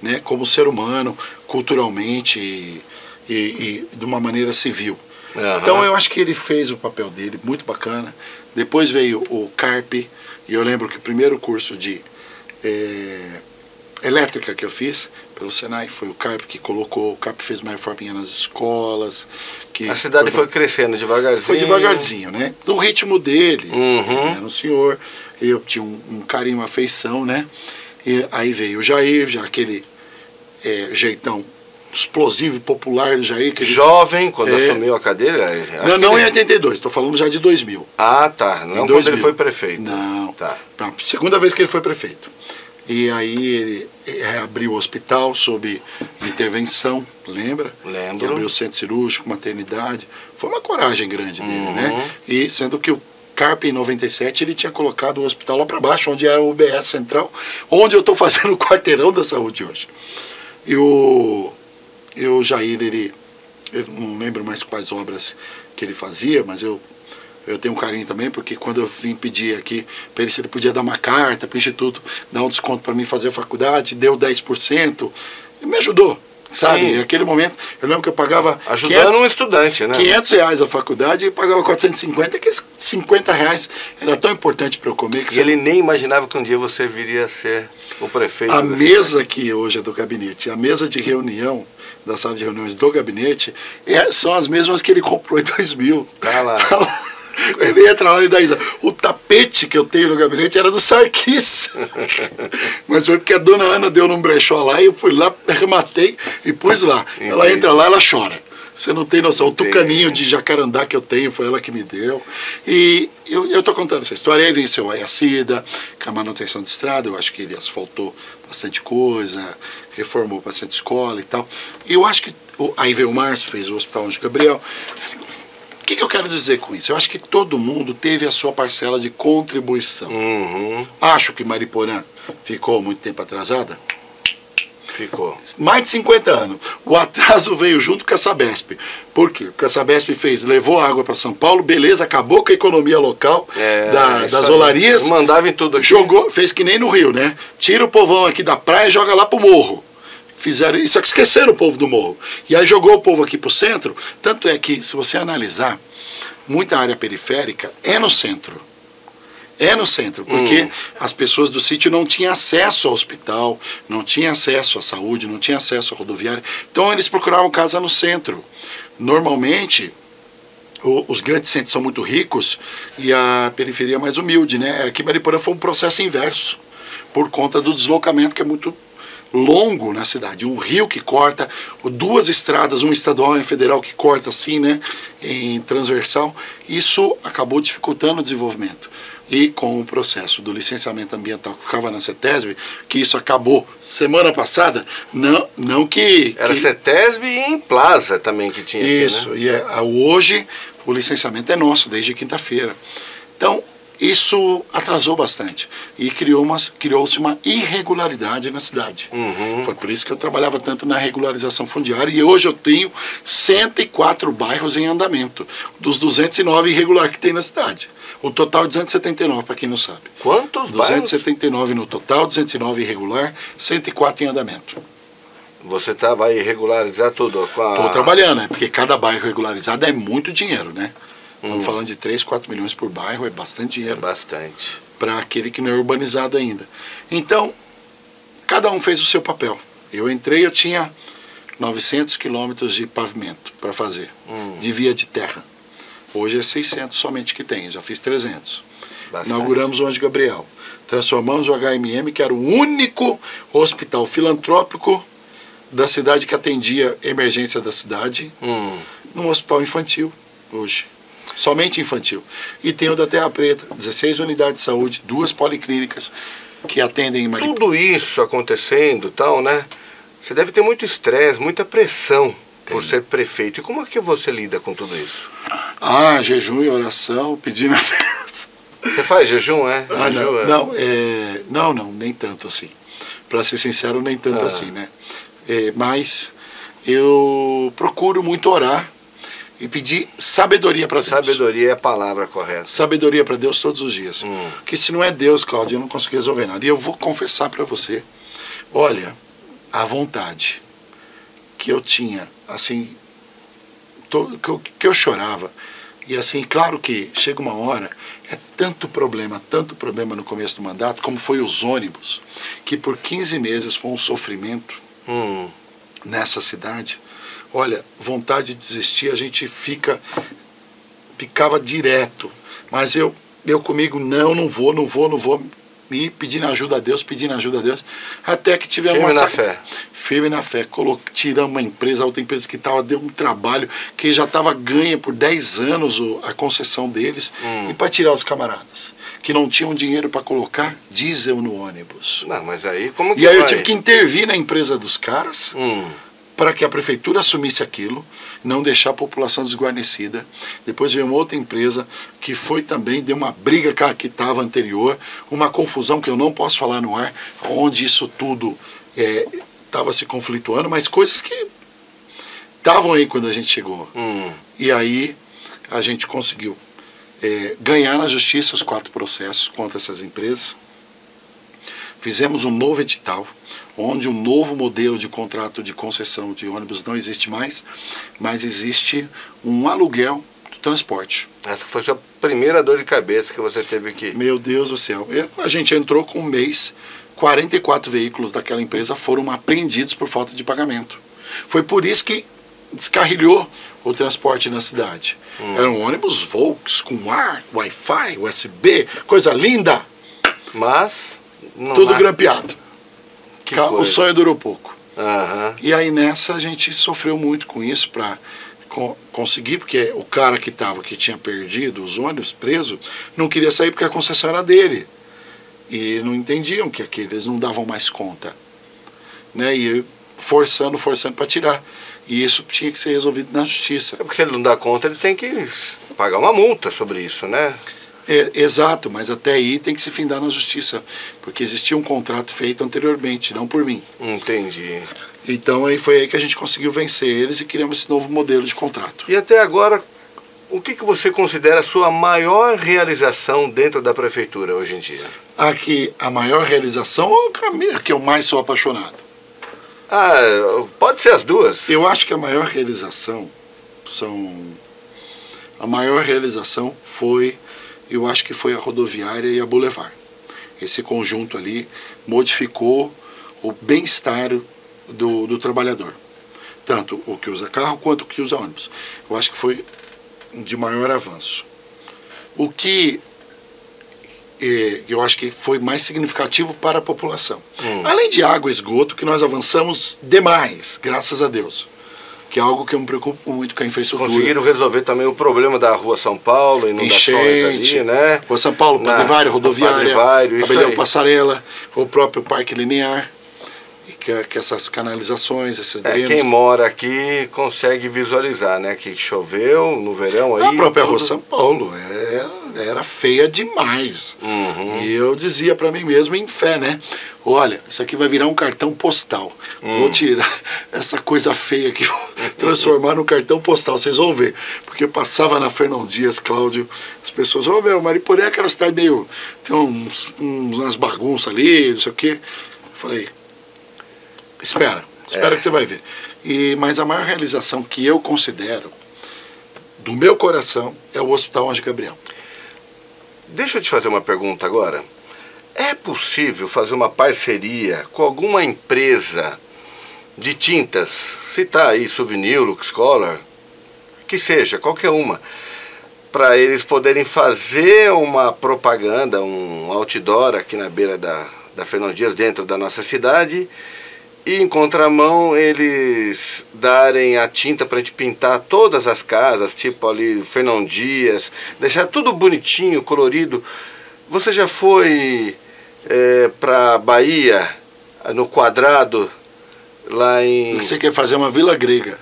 né, como ser humano, culturalmente e de uma maneira civil. Então eu acho que ele fez o papel dele, muito bacana. Depois veio o Carpe, e eu lembro que o primeiro curso de elétrica que eu fiz pelo Senai foi o Carpe que colocou. O Carpe fez uma reforminha nas escolas. A cidade foi crescendo devagarzinho. Foi devagarzinho, né? No ritmo dele. Era um senhor, eu tinha um carinho, uma afeição, né? E aí veio o Jair, já aquele jeitão explosivo e popular do Jair. Que jovem, quando assumiu a cadeira? Não em 82, estou falando já de 2000. Ah, tá. Não quando ele foi prefeito. Não. Tá. Não, segunda vez que ele foi prefeito. E aí ele abriu o hospital sob intervenção, lembra? Lembro. Que abriu o centro cirúrgico, maternidade. Foi uma coragem grande dele, né? E sendo que o Carpe, em 97, ele tinha colocado o hospital lá para baixo, onde era o UBS Central, onde eu estou fazendo o quarteirão da saúde hoje. E o Jair, eu não lembro mais quais obras que ele fazia, mas eu tenho um carinho também, porque quando eu vim pedir aqui para ele se ele podia dar uma carta para o Instituto, dar um desconto para mim fazer a faculdade, deu 10%, e me ajudou, sabe? Naquele momento, eu lembro que eu pagava... Ajudando um estudante, né? R$500 a faculdade e pagava 450, que R$50 era tão importante para eu comer. Que ele nem imaginava que um dia você viria a ser o prefeito. A mesa que hoje é do gabinete, a mesa de reunião, da sala de reuniões do gabinete, são as mesmas que ele comprou em 2000. Tá lá. Ele entra lá e dá isso. O tapete que eu tenho no gabinete era do Sarquis. Mas foi porque a dona Ana deu num brechó lá e eu fui lá, arrematei e pus lá. Entendi. Ela entra lá, ela chora. Você não tem noção. Entendi. O tucaninho de jacarandá que eu tenho foi ela que me deu. E eu tô contando essa história. Aí venceu a Iacida, com a manutenção de estrada. Eu acho que ele asfaltou bastante coisa, reformou bastante escola e tal. E eu acho que... Aí veio o Márcio, fez o Hospital Anjo Gabriel. O que eu quero dizer com isso? Eu acho que todo mundo teve a sua parcela de contribuição. Acho que Mariporã ficou muito tempo atrasada. Ficou. Mais de 50 anos. O atraso veio junto com a Sabesp. Por quê? Porque a Sabesp levou água para São Paulo, beleza, acabou com a economia local das olarias. Mandava em tudo aqui. Jogou, fez que nem no Rio, né? Tira o povão aqui da praia e joga lá pro morro. Fizeram isso, só que esqueceram o povo do morro. E aí jogou o povo aqui pro centro. Tanto é que, se você analisar, muita área periférica é no centro. É no centro, porque as pessoas do sítio não tinham acesso ao hospital, não tinham acesso à saúde, não tinham acesso à rodoviária. Então eles procuravam casa no centro. Normalmente, os grandes centros são muito ricos e a periferia é mais humilde, né? Aqui em Mariporã foi um processo inverso, por conta do deslocamento que é muito longo na cidade, um rio que corta, duas estradas, uma estadual e uma federal que corta assim, né, em transversal. Isso acabou dificultando o desenvolvimento. E com o processo do licenciamento ambiental que ficava na CETESB, que isso acabou semana passada, não que... Era CETESB e em Plaza também que tinha isso, aqui, né? E hoje o licenciamento é nosso, desde quinta-feira. Então, isso atrasou bastante e criou-se uma irregularidade na cidade. Foi por isso que eu trabalhava tanto na regularização fundiária e hoje eu tenho 104 bairros em andamento, dos 209 irregular que tem na cidade. O total é 279, para quem não sabe. Quantos 279 no total, 209 irregular, 104 em andamento. Você vai regularizar tudo? Estou trabalhando, porque cada bairro regularizado é muito dinheiro, né? Estamos falando de 3, 4 milhões por bairro, é bastante dinheiro. É bastante. Para aquele que não é urbanizado ainda. Então, cada um fez o seu papel. Eu entrei, eu tinha 900 quilômetros de pavimento para fazer, de via de terra. Hoje é 600 somente que tem, já fiz 300. Bastante. Inauguramos o Anjo Gabriel. Transformamos o HMM, que era o único hospital filantrópico da cidade que atendia emergência da cidade, num hospital infantil, hoje. Somente infantil. E tem o da Terra Preta, 16 unidades de saúde, 2 policlínicas que atendem em Mariporã. Tudo isso acontecendo, tal, né? Você deve ter muito estresse, muita pressão por ser prefeito. E como é que você lida com tudo isso? Jejum e oração, pedindo a Deus. Você faz jejum, é? Não, nem tanto assim. Para ser sincero, nem tanto assim, né? Mas eu procuro muito orar e pedir sabedoria para Deus. Sabedoria é a palavra correta. Sabedoria para Deus todos os dias. Porque se não é Deus, Cláudio, eu não consigo resolver nada. E eu vou confessar para você, olha, a vontade que eu tinha, assim, que eu chorava. E assim, claro que chega uma hora, é tanto problema no começo do mandato, como foi os ônibus, que por 15 meses foi um sofrimento nessa cidade. Olha, vontade de desistir, a gente ficava direto. Mas eu comigo, não vou, e pedindo ajuda a Deus, até que tivemos uma fé. Firme na fé. Tiramos uma empresa, outra empresa que deu um trabalho, que já estava ganha por 10 anos a concessão deles, e para tirar os camaradas, que não tinham dinheiro para colocar diesel no ônibus. Não, mas aí como que E aí eu tive que intervir na empresa dos caras, para que a prefeitura assumisse aquilo, não deixar a população desguarnecida. Depois veio uma outra empresa que foi também, deu uma briga com a que estava anterior, uma confusão que eu não posso falar no ar, onde isso tudo estava se conflituando, mas coisas que estavam aí quando a gente chegou. E aí a gente conseguiu ganhar na justiça os 4 processos contra essas empresas. Fizemos um novo edital, onde um novo modelo de contrato de concessão de ônibus não existe mais, mas existe um aluguel do transporte. Essa foi a sua primeira dor de cabeça que você teve aqui. Meu Deus do céu. A gente entrou com um mês, 44 veículos daquela empresa foram apreendidos por falta de pagamento. Foi por isso que descarrilhou o transporte na cidade. Eram ônibus Volks com ar, Wi-Fi, USB, coisa linda. Mas... tudo grampeado. O sonho durou pouco. E aí nessa a gente sofreu muito com isso para conseguir, porque o cara que tinha perdido os ônibus, preso, não queria sair porque a concessão era dele. E não entendiam que eles não davam mais conta. Né? E forçando para tirar. E isso tinha que ser resolvido na justiça. Porque se ele não dá conta, ele tem que pagar uma multa sobre isso, né? Exato, mas até aí tem que se findar na justiça, porque existia um contrato feito anteriormente, não por mim. Entendi. Então foi aí que a gente conseguiu vencer eles e criamos esse novo modelo de contrato. E até agora, o que você considera a sua maior realização dentro da prefeitura hoje em dia? Aqui, a maior realização ou a que eu mais sou apaixonado? Pode ser as duas. Eu acho que a maior realização foi... eu acho que foi a rodoviária e a Boulevard. Esse conjunto ali modificou o bem-estar do trabalhador. Tanto o que usa carro quanto o que usa ônibus. Eu acho que foi de maior avanço. O que eu acho que foi mais significativo para a população. Além de água e esgoto, que nós avançamos demais, graças a Deus. Que é algo que eu me preocupo muito com a infraestrutura. Conseguiram resolver também o problema da Rua São Paulo, inundações ali, né? Rua São Paulo, Padre rodoviária, Abelhão Passarela, o próprio Parque Linear, e que essas canalizações, esses drenos. Quem mora aqui consegue visualizar, né? Que choveu no verão aí. A própria Rua São Paulo era feia demais. E eu dizia para mim mesmo em fé, né? Olha, isso aqui vai virar um cartão postal. Vou tirar essa coisa feia aqui, transformar no cartão postal, vocês vão ver. Porque passava na Fernão Dias, Cláudio, as pessoas, Mariporé é aquela cidade meio, tem umas bagunças ali, não sei o quê. Falei, espera que você vai ver. Mas a maior realização que eu considero, do meu coração, é o Hospital Anjo Gabriel. Deixa eu te fazer uma pergunta agora. É possível fazer uma parceria com alguma empresa de tintas, citar aí Souvenir, Lux Color, que seja, qualquer uma, para eles poderem fazer uma propaganda, um outdoor aqui na beira da Fernão Dias, dentro da nossa cidade, e em contramão eles darem a tinta para a gente pintar todas as casas, tipo ali Fernão Dias, deixar tudo bonitinho, colorido. Você já foi para Bahia, no Quadrado, lá em... Você quer fazer uma vila grega?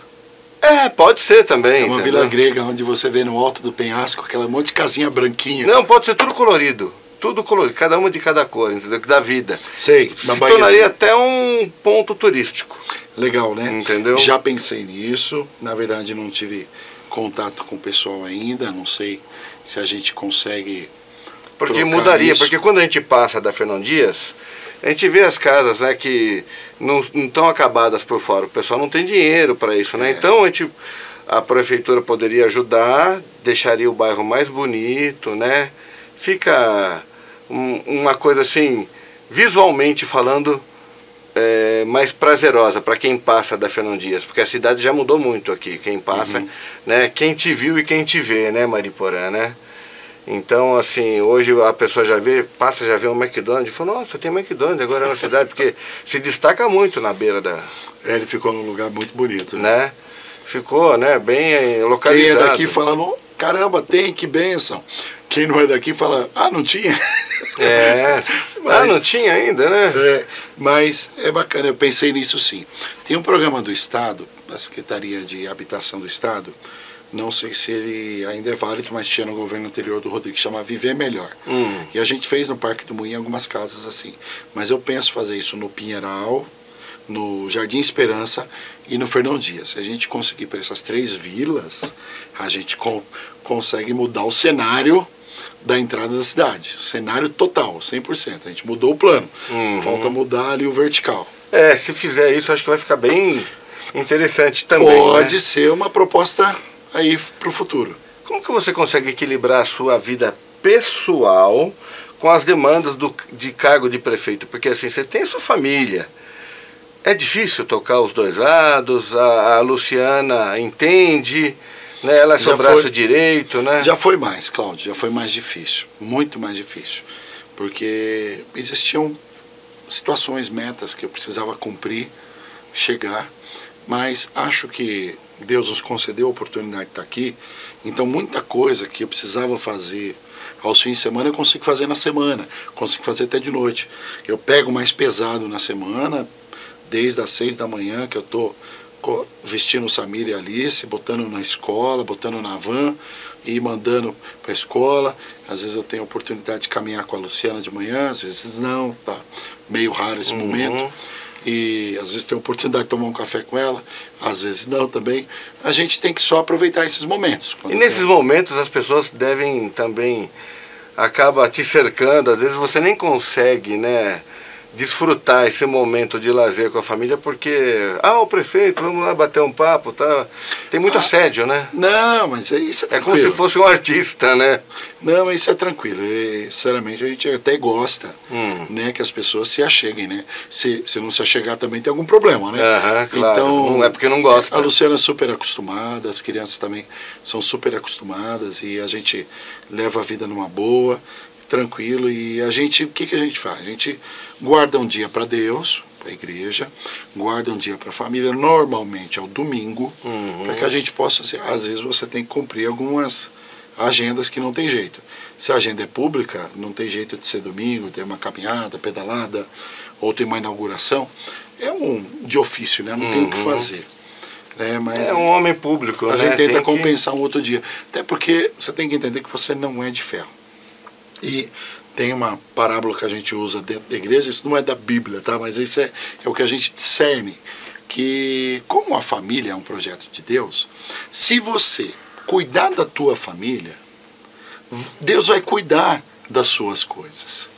Pode ser também. Uma vila grega, onde você vê no alto do penhasco aquela monte de casinha branquinha. Não, pode ser tudo colorido. Tudo colorido, cada uma de cada cor, entendeu? Da vida. Sei, na Bahia. Tornaria até um ponto turístico. Legal, né? Entendeu? Já pensei nisso. Na verdade, não tive contato com o pessoal ainda. Não sei se a gente consegue. Porque mudaria, isso. Porque quando a gente passa da Fernão Dias, a gente vê as casas, né, que não estão acabadas por fora. O pessoal não tem dinheiro para isso, né? Então a prefeitura poderia ajudar, deixaria o bairro mais bonito, né? Fica uma coisa assim, visualmente falando, mais prazerosa para quem passa da Fernão Dias, porque a cidade já mudou muito aqui, quem passa, né, quem te viu e quem te vê, né, Mariporã, né? Então, assim, hoje a pessoa já vê um McDonald's e fala, nossa, tem McDonald's agora na cidade, porque se destaca muito na beira da... Ele ficou num lugar muito bonito, né? Ficou, né, bem localizado. Quem é daqui fala, caramba, tem, que bênção. Quem não é daqui fala, não tinha. Mas, não tinha ainda, né? Mas é bacana, eu pensei nisso sim. Tem um programa do Estado, da Secretaria de Habitação do Estado, não sei se ele ainda é válido, mas tinha no governo anterior do Rodrigo, que chama Viver Melhor. E a gente fez no Parque do Moinho algumas casas assim. Mas eu penso fazer isso no Pinheiral, no Jardim Esperança e no Fernão Dias. Se a gente conseguir para essas 3 vilas, a gente consegue mudar o cenário da entrada da cidade. Cenário total, 100%. A gente mudou o plano. Falta mudar ali o vertical. Se fizer isso, acho que vai ficar bem interessante também. Pode ser uma proposta aí para o futuro. Como que você consegue equilibrar a sua vida pessoal com as demandas de cargo de prefeito? Porque assim, você tem a sua família. É difícil tocar os dois lados, a Luciana entende, né? Ela é seu braço direito, né? Já foi mais, Cláudio, já foi mais difícil, muito mais difícil. Porque existiam situações, metas que eu precisava cumprir, chegar, mas acho que Deus nos concedeu a oportunidade de estar aqui, então muita coisa que eu precisava fazer aos fins de semana eu consigo fazer na semana, consigo fazer até de noite. Eu pego mais pesado na semana, desde as 6 da manhã que eu estou vestindo o Samir e a Alice, botando na escola, botando na van e mandando para a escola. Às vezes eu tenho a oportunidade de caminhar com a Luciana de manhã, às vezes não, tá meio raro esse momento. E às vezes tenho a oportunidade de tomar um café com ela, às vezes não também. A gente tem que só aproveitar esses momentos. E nesses momentos as pessoas devem também, acaba te cercando, às vezes você nem consegue, né, desfrutar esse momento de lazer com a família, porque, o prefeito, vamos lá bater um papo, tá? Tem muito assédio, né? Não, mas isso é tranquilo. É como se fosse um artista, né? Não, isso é tranquilo. Sinceramente, a gente até gosta, né, que as pessoas se acheguem, né? Se não se achegar também tem algum problema, né? Claro. Então, não é porque não gosta. A Luciana é super acostumada, as crianças também são super acostumadas e a gente leva a vida numa boa. tranquilo. E a gente, o que a gente faz? A gente guarda um dia para Deus, para a igreja, guarda um dia para a família, normalmente é o domingo, para que a gente possa, assim, às vezes você tem que cumprir algumas agendas que não tem jeito. Se a agenda é pública, não tem jeito de ser domingo, ter uma caminhada, pedalada, ou ter uma inauguração. É um de ofício, né? Não tem o que fazer. Né? Mas é um homem público, a né? gente tenta tem compensar um outro dia. Até porque você tem que entender que você não é de ferro. E tem uma parábola que a gente usa dentro da igreja, isso não é da Bíblia, tá? Mas isso é o que a gente discerne, que como a família é um projeto de Deus, se você cuidar da tua família, Deus vai cuidar das suas coisas.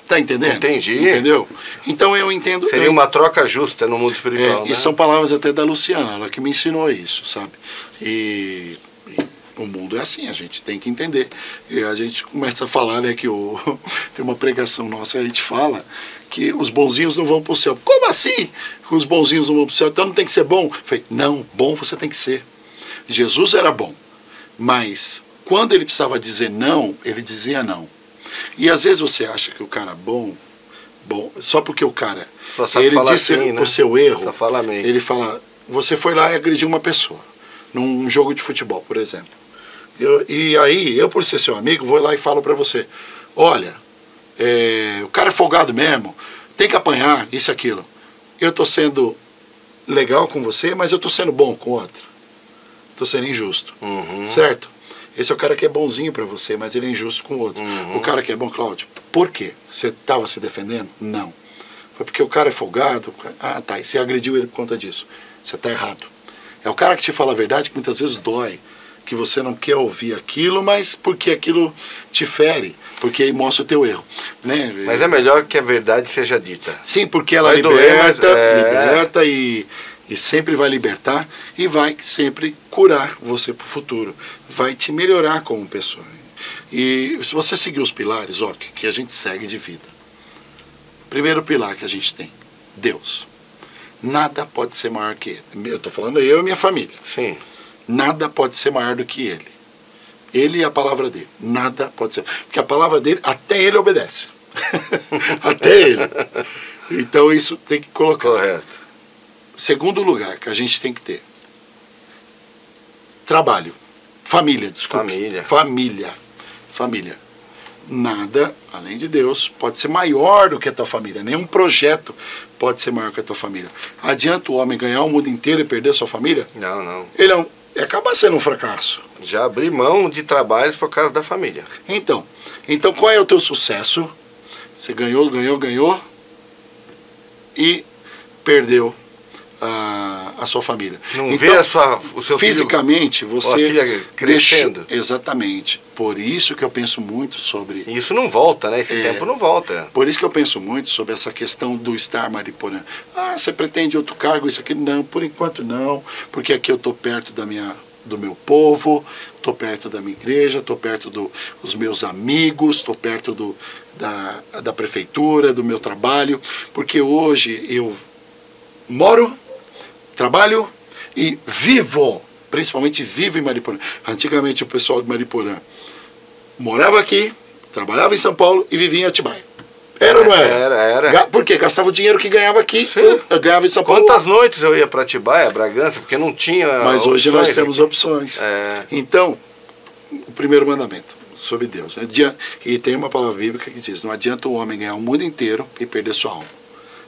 Tá entendendo? Entendi. Entendeu? Então eu entendo... Seria uma troca justa no mundo espiritual, né? E são palavras até da Luciana, ela que me ensinou isso, sabe? E o mundo é assim, a gente tem que entender. E a gente começa a falar, né, que tem uma pregação nossa, a gente fala que os bonzinhos não vão para o céu. Como assim? Os bonzinhos não vão para o céu? Então não tem que ser bom? Eu falei, não, bom você tem que ser. Jesus era bom, mas quando ele precisava dizer não, ele dizia não. E às vezes você acha que o cara bom, só porque o cara, ele disse assim, o seu erro, ele fala, você foi lá e agrediu uma pessoa, num jogo de futebol, por exemplo. E aí, eu por ser seu amigo, vou lá e falo pra você, olha, o cara é folgado mesmo, tem que apanhar, isso e aquilo. Eu tô sendo legal com você, mas eu tô sendo bom com o outro. Tô sendo injusto, certo? Esse é o cara que é bonzinho para você, mas ele é injusto com o outro. O cara que é bom, Cláudio, por quê? Você estava se defendendo? Não. Foi porque o cara é folgado. Ah, tá, e você agrediu ele por conta disso. Você está errado. É o cara que te fala a verdade que muitas vezes dói, que você não quer ouvir aquilo, mas porque aquilo te fere, porque aí mostra o teu erro. Né? Mas é melhor que a verdade seja dita. Sim, porque ela liberta e sempre vai libertar e vai sempre curar você para o futuro. Vai te melhorar como pessoa. E se você seguir os pilares, que a gente segue de vida. Primeiro pilar que a gente tem, Deus. Nada pode ser maior que Ele. Eu estou falando eu e minha família. Sim. Nada pode ser maior do que Ele. Ele e a palavra dele. Nada pode ser. Porque a palavra dele, até Ele obedece. Até Ele. Então isso tem que colocar. Correto. Segundo lugar que a gente tem que ter, trabalho, família, desculpa. Família. Nada, além de Deus, pode ser maior do que a tua família. Nenhum projeto pode ser maior que a tua família. Adianta o homem ganhar o mundo inteiro e perder sua família? Não. Ele acaba sendo um fracasso. Já abri mão de trabalhos por causa da família. Então qual é o teu sucesso? Você ganhou e perdeu a sua família. Não vê o seu fisicamente, filho, você ou a filha crescendo. Exatamente. Por isso que eu penso muito sobre... E isso não volta, né? Esse tempo não volta. Por isso que eu penso muito sobre essa questão do estar Mariporã. Você pretende outro cargo, isso aqui? Não, por enquanto não, porque aqui eu estou perto do meu povo, estou perto da minha igreja, estou perto dos meus amigos, estou perto da prefeitura, do meu trabalho, porque hoje eu moro, trabalho e vivo, principalmente vivo em Mariporã. Antigamente o pessoal de Mariporã morava aqui, trabalhava em São Paulo e vivia em Atibaia. Era ou não era? Era. Por quê? Gastava o dinheiro que ganhava aqui, eu ganhava em São Paulo. Quantas noites eu ia para Atibaia, Bragança, porque não tinha Mas hoje nós temos aqui. opções. Então, o primeiro mandamento, sobre Deus. E tem uma palavra bíblica que diz, não adianta o homem ganhar o mundo inteiro e perder sua alma.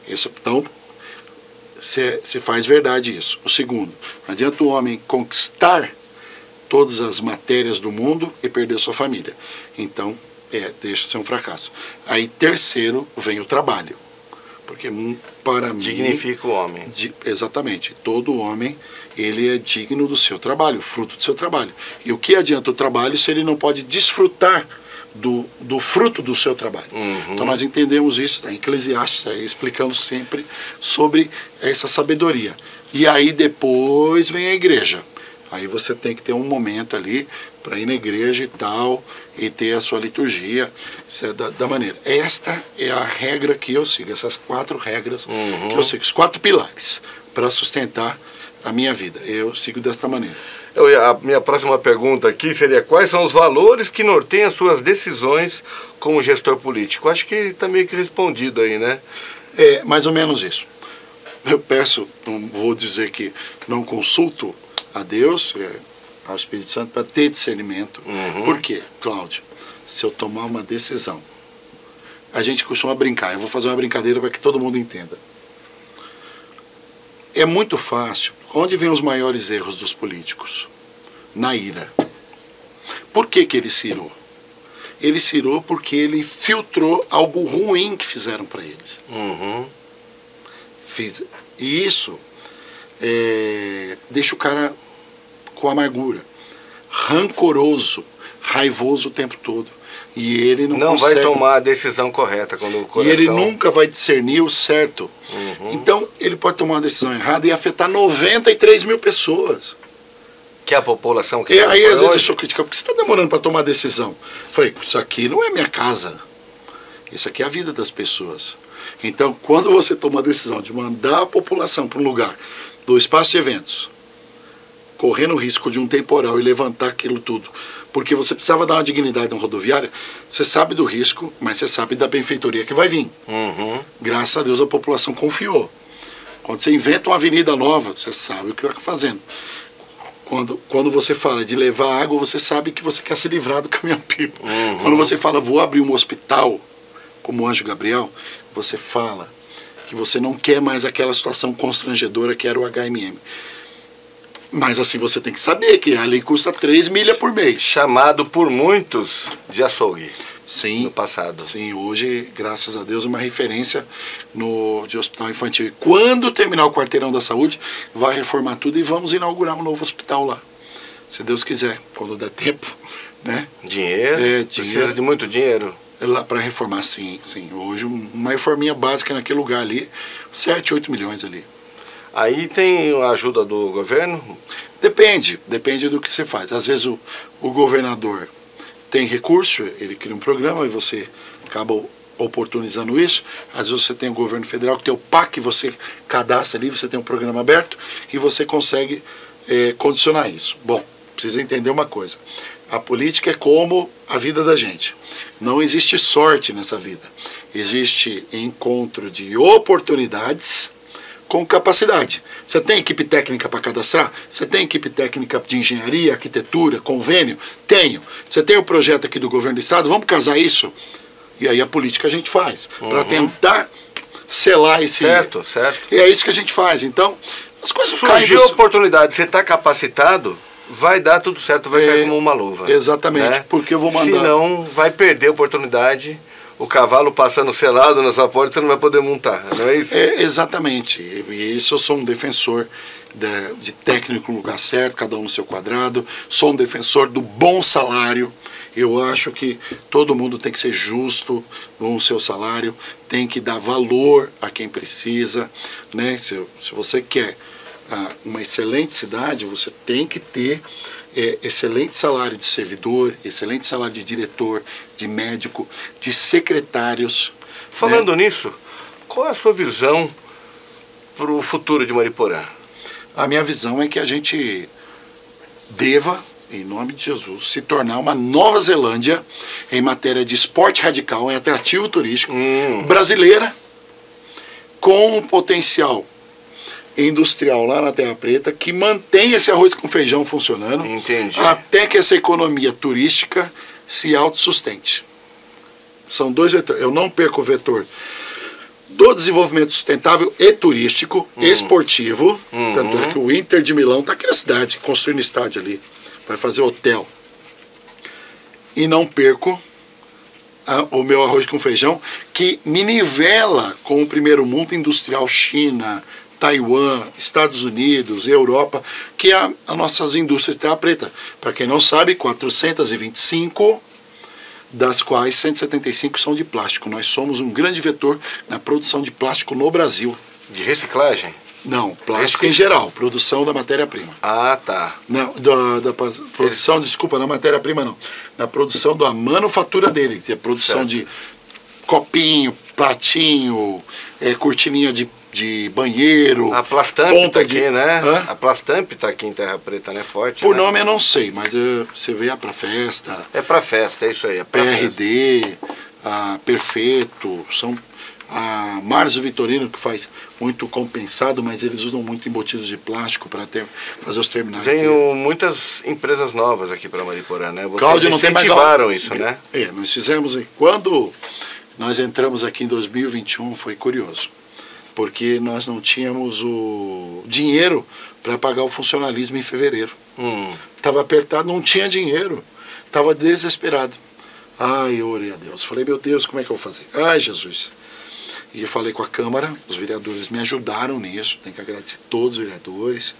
Então, se faz verdade isso. O segundo, não adianta o homem conquistar todas as matérias do mundo e perder sua família. Então, deixa de ser um fracasso. Aí, terceiro, vem o trabalho. Porque para mim... Dignifica o homem. Exatamente. Todo homem, ele é digno do seu trabalho, fruto do seu trabalho. E o que adianta o trabalho se ele não pode desfrutar do fruto do seu trabalho? Então nós entendemos isso, Eclesiastes, explicando sempre sobre essa sabedoria. E aí depois vem a igreja. Aí você tem que ter um momento ali para ir na igreja e tal, e ter a sua liturgia. Isso é da maneira. Esta é a regra que eu sigo, essas 4 regras que eu sigo, os 4 pilares para sustentar a minha vida. Eu sigo desta maneira. A minha próxima pergunta aqui seria: quais são os valores que norteiam suas decisões como gestor político? Acho que está meio que respondido aí, né? É mais ou menos isso. Eu peço, não vou dizer que não consulto a Deus, ao Espírito Santo, para ter discernimento. Por quê, Cláudio? Se eu tomar uma decisão, a gente costuma brincar, eu vou fazer uma brincadeira para que todo mundo entenda. É muito fácil. Onde vêm os maiores erros dos políticos? Na ira. Por que ele se irou? Ele se irou porque ele filtrou algo ruim que fizeram para eles. E isso deixa o cara com amargura, rancoroso, raivoso o tempo todo. E ele não consegue, vai tomar a decisão correta quando o coração... E ele nunca vai discernir o certo. Então, ele pode tomar uma decisão errada e afetar 93 mil pessoas. Que é a população que... E aí, às vezes, eu sou criticado. Por que você está demorando para tomar a decisão? Falei, isso aqui não é minha casa. Isso aqui é a vida das pessoas. Então, quando você toma a decisão de mandar a população para um lugar do espaço de eventos, correndo o risco de um temporal e levantar aquilo tudo, porque você precisava dar uma dignidade na rodoviária, você sabe do risco, mas você sabe da benfeitoria que vai vir. Graças a Deus a população confiou. Quando você inventa uma avenida nova, você sabe o que vai fazendo. Quando você fala de levar água, você sabe que você quer se livrar do caminhão-pipa. Quando você fala, vou abrir um hospital, como o Anjo Gabriel, você fala que você não quer mais aquela situação constrangedora que era o HMM. Mas assim, você tem que saber que ali custa 3 milhas por mês. Chamado por muitos de açougue. Sim, no passado. Sim, hoje, graças a Deus, uma referência de hospital infantil. E quando terminar o quarteirão da saúde, vai reformar tudo e vamos inaugurar um novo hospital lá. Se Deus quiser, quando der tempo, né? Dinheiro? Precisa de muito dinheiro? Lá para reformar, sim. Hoje, uma reforminha básica naquele lugar ali, 7, 8 milhões ali. Aí tem a ajuda do governo? Depende do que você faz. Às vezes o governador tem recurso, ele cria um programa e você acaba oportunizando isso. Às vezes você tem o governo federal que tem o PAC, você cadastra ali, você tem um programa aberto e você consegue condicionar isso. Bom, precisa entender uma coisa. A política é como a vida da gente. Não existe sorte nessa vida. Existe encontro de oportunidades com capacidade. Você tem equipe técnica para cadastrar? Você tem equipe técnica de engenharia, arquitetura, convênio? Tenho. Você tem o projeto aqui do governo do estado? Vamos casar isso? E aí a política a gente faz, para tentar selar esse... Certo. E é isso que a gente faz. Então, as coisas surgiu a oportunidade, você está capacitado, vai dar tudo certo, vai cair como uma luva. Exatamente, né? Porque eu vou mandar... Senão, vai perder a oportunidade... O cavalo passando selado na sua porta, você não vai poder montar, não é isso? Exatamente. E isso eu sou um defensor de técnico no lugar certo, cada um no seu quadrado. Sou um defensor do bom salário. Eu acho que todo mundo tem que ser justo no seu salário, tem que dar valor a quem precisa, né? Se você quer uma excelente cidade, você tem que ter excelente salário de servidor, excelente salário de diretor, de médico, de secretários. Falando nisso, qual é a sua visão para o futuro de Mariporã? A minha visão é que a gente deva, em nome de Jesus, se tornar uma Nova Zelândia em matéria de esporte radical, em atrativo turístico, brasileira, com um potencial industrial lá na Terra Preta, que mantém esse arroz com feijão funcionando. Entendi. Até que essa economia turística se autossustente. São dois vetores. Eu não perco o vetor do desenvolvimento sustentável e turístico, esportivo. Tanto é que o Inter de Milão está aqui na cidade, construindo estádio ali, vai fazer hotel. E não perco o meu arroz com feijão, que me nivela com o primeiro mundo industrial, China, Taiwan, Estados Unidos, Europa, que é as nossas indústrias de Terra Preta. Para quem não sabe, 425, das quais 175 são de plástico. Nós somos um grande vetor na produção de plástico no Brasil. De reciclagem? Não, plástico em geral, produção da matéria-prima. Ah, tá. Não, da produção, desculpa, na matéria-prima não. Na produção da manufatura dele, que é produção de copinho, pratinho, cortininha de de banheiro. A Plastamp ponta tá aqui, né? Hã? A Plastamp tá aqui em Terra Preta, né? Forte, Por né? nome eu não sei, mas você vê a Pra Festa, É pra festa, é isso aí. É pra festa. PRD, a Perfeito, são a Márcio Vitorino, que faz muito compensado, mas eles usam muito embotidos de plástico para fazer os terminais. Tenho muitas empresas novas aqui para Mariporã, né? Vocês Cláudio, não tem mais incentivaram isso, né? Nós fizemos. Quando nós entramos aqui em 2021, foi curioso, porque nós não tínhamos o dinheiro para pagar o funcionalismo em fevereiro. Estava apertado, não tinha dinheiro, estava desesperado. Ai, eu orei a Deus. Falei, meu Deus, como é que eu vou fazer? Ai, Jesus. E eu falei com a Câmara, os vereadores me ajudaram nisso, tenho que agradecer todos os vereadores,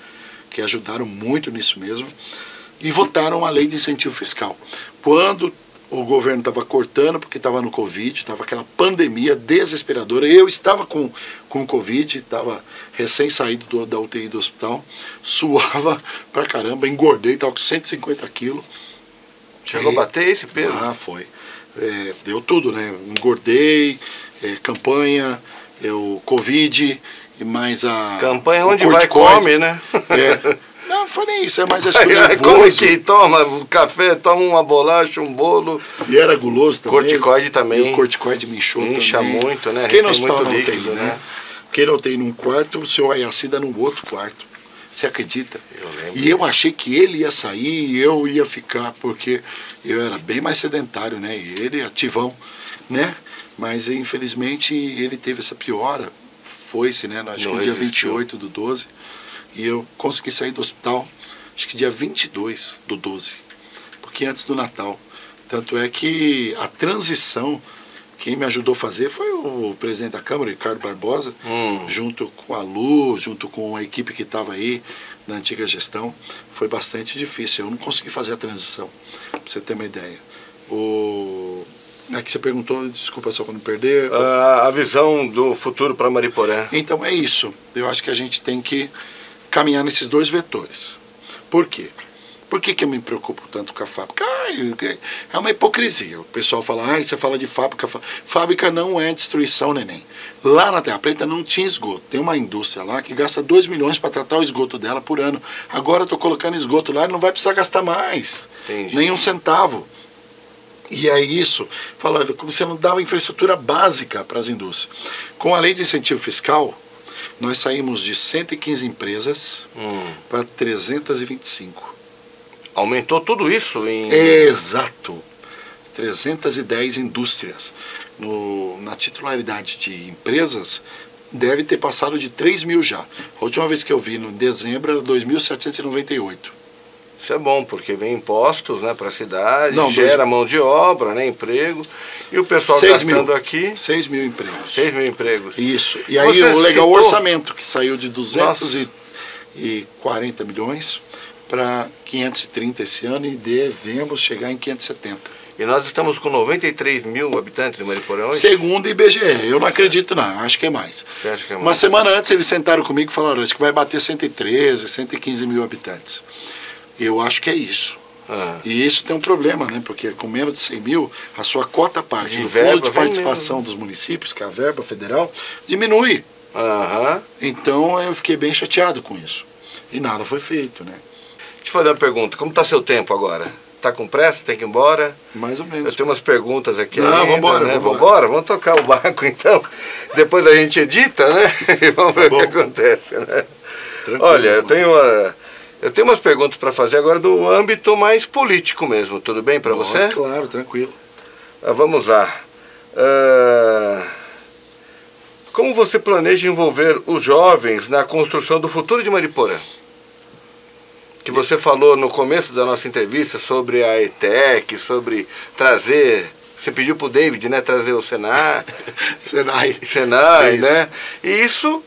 que ajudaram muito nisso mesmo, e votaram a lei de incentivo fiscal. Quando o governo estava cortando, porque estava no Covid, estava aquela pandemia desesperadora, eu estava com Covid, estava recém-saído da UTI do hospital, suava pra caramba, engordei, estava com 150 quilos. Chegou a bater esse peso? Ah, foi. Deu tudo, né? Engordei, campanha, Covid, e mais a... Campanha onde vai come, né? Não, foi nem isso, é mais acho que nervoso. Como que toma um café, toma uma bolacha, um bolo. E era guloso também. Corticoide também. E o corticoide me inchou também. Incha muito, né? Quem no hospital muito não líquido, tem, né? Quem não tem num quarto, o senhor Ayacida num outro quarto. Você acredita? Eu lembro. E eu achei que ele ia sair e eu ia ficar, porque eu era bem mais sedentário, né? E ele ativão, né? Mas infelizmente ele teve essa piora. Foi-se, né? Acho que no dia 28 do 12. E eu consegui sair do hospital, acho que dia 22 do 12. Porque antes do Natal. Tanto é que a transição, quem me ajudou a fazer foi o presidente da Câmara, Ricardo Barbosa, junto com a Lu, junto com a equipe que estava aí na antiga gestão. Foi bastante difícil, eu não consegui fazer a transição, para você ter uma ideia. Que você perguntou, desculpa só para não perder. A visão do futuro para Mariporã. Então é isso, eu acho que a gente tem que caminhar nesses dois vetores. Por quê? Por que eu me preocupo tanto com a fábrica? É uma hipocrisia. O pessoal fala, você fala de fábrica. Fábrica não é destruição, neném. Lá na Terra Preta não tinha esgoto. Tem uma indústria lá que gasta 2 milhões para tratar o esgoto dela por ano. Agora eu estou colocando esgoto lá e não vai precisar gastar mais. Entendi. Nem um centavo. E é isso. Falando, como você não dava infraestrutura básica para as indústrias. Com a lei de incentivo fiscal, nós saímos de 115 empresas para 325. Aumentou tudo isso em... Exato. 310 indústrias. Na titularidade de empresas, deve ter passado de 3 mil já. A última vez que eu vi, no dezembro, era 2.798. Isso é bom, porque vem impostos, né, para a cidade, Não, gera mão de obra, né, emprego, e o pessoal gastando aqui... 6 mil empregos. 6 mil empregos. Isso. E aí o legal, o orçamento, que saiu de 240 milhões para 530 esse ano, e devemos chegar em 570. E nós estamos com 93 mil habitantes em Mariporã hoje? Segundo o IBGE, eu não acredito não, acho que é mais. Você acha que é mais? Uma semana antes eles sentaram comigo e falaram, acho que vai bater 113, 115 mil habitantes. Eu acho que é isso. E isso tem um problema, né? Porque com menos de 100 mil, a sua cota parte do fundo de participação dos municípios, que é a verba federal, diminui. Então eu fiquei bem chateado com isso. E nada foi feito, né? Deixa eu fazer uma pergunta. Como está seu tempo agora? Está com pressa? Tem que ir embora? Mais ou menos. Eu tenho umas perguntas aqui. Não, ainda, vamos embora. Né? Vamos embora? Vamos tocar o barco então. Depois a gente edita, né? E vamos ver o que acontece, né? Olha, eu tenho umas perguntas para fazer agora do âmbito mais político mesmo. Tudo bem para você? Claro, tranquilo. Vamos lá. Como você planeja envolver os jovens na construção do futuro de Mariporã? Que você falou no começo da nossa entrevista sobre a ETEC, sobre trazer... Você pediu para o David, né, trazer o Senai. Senai, né? E isso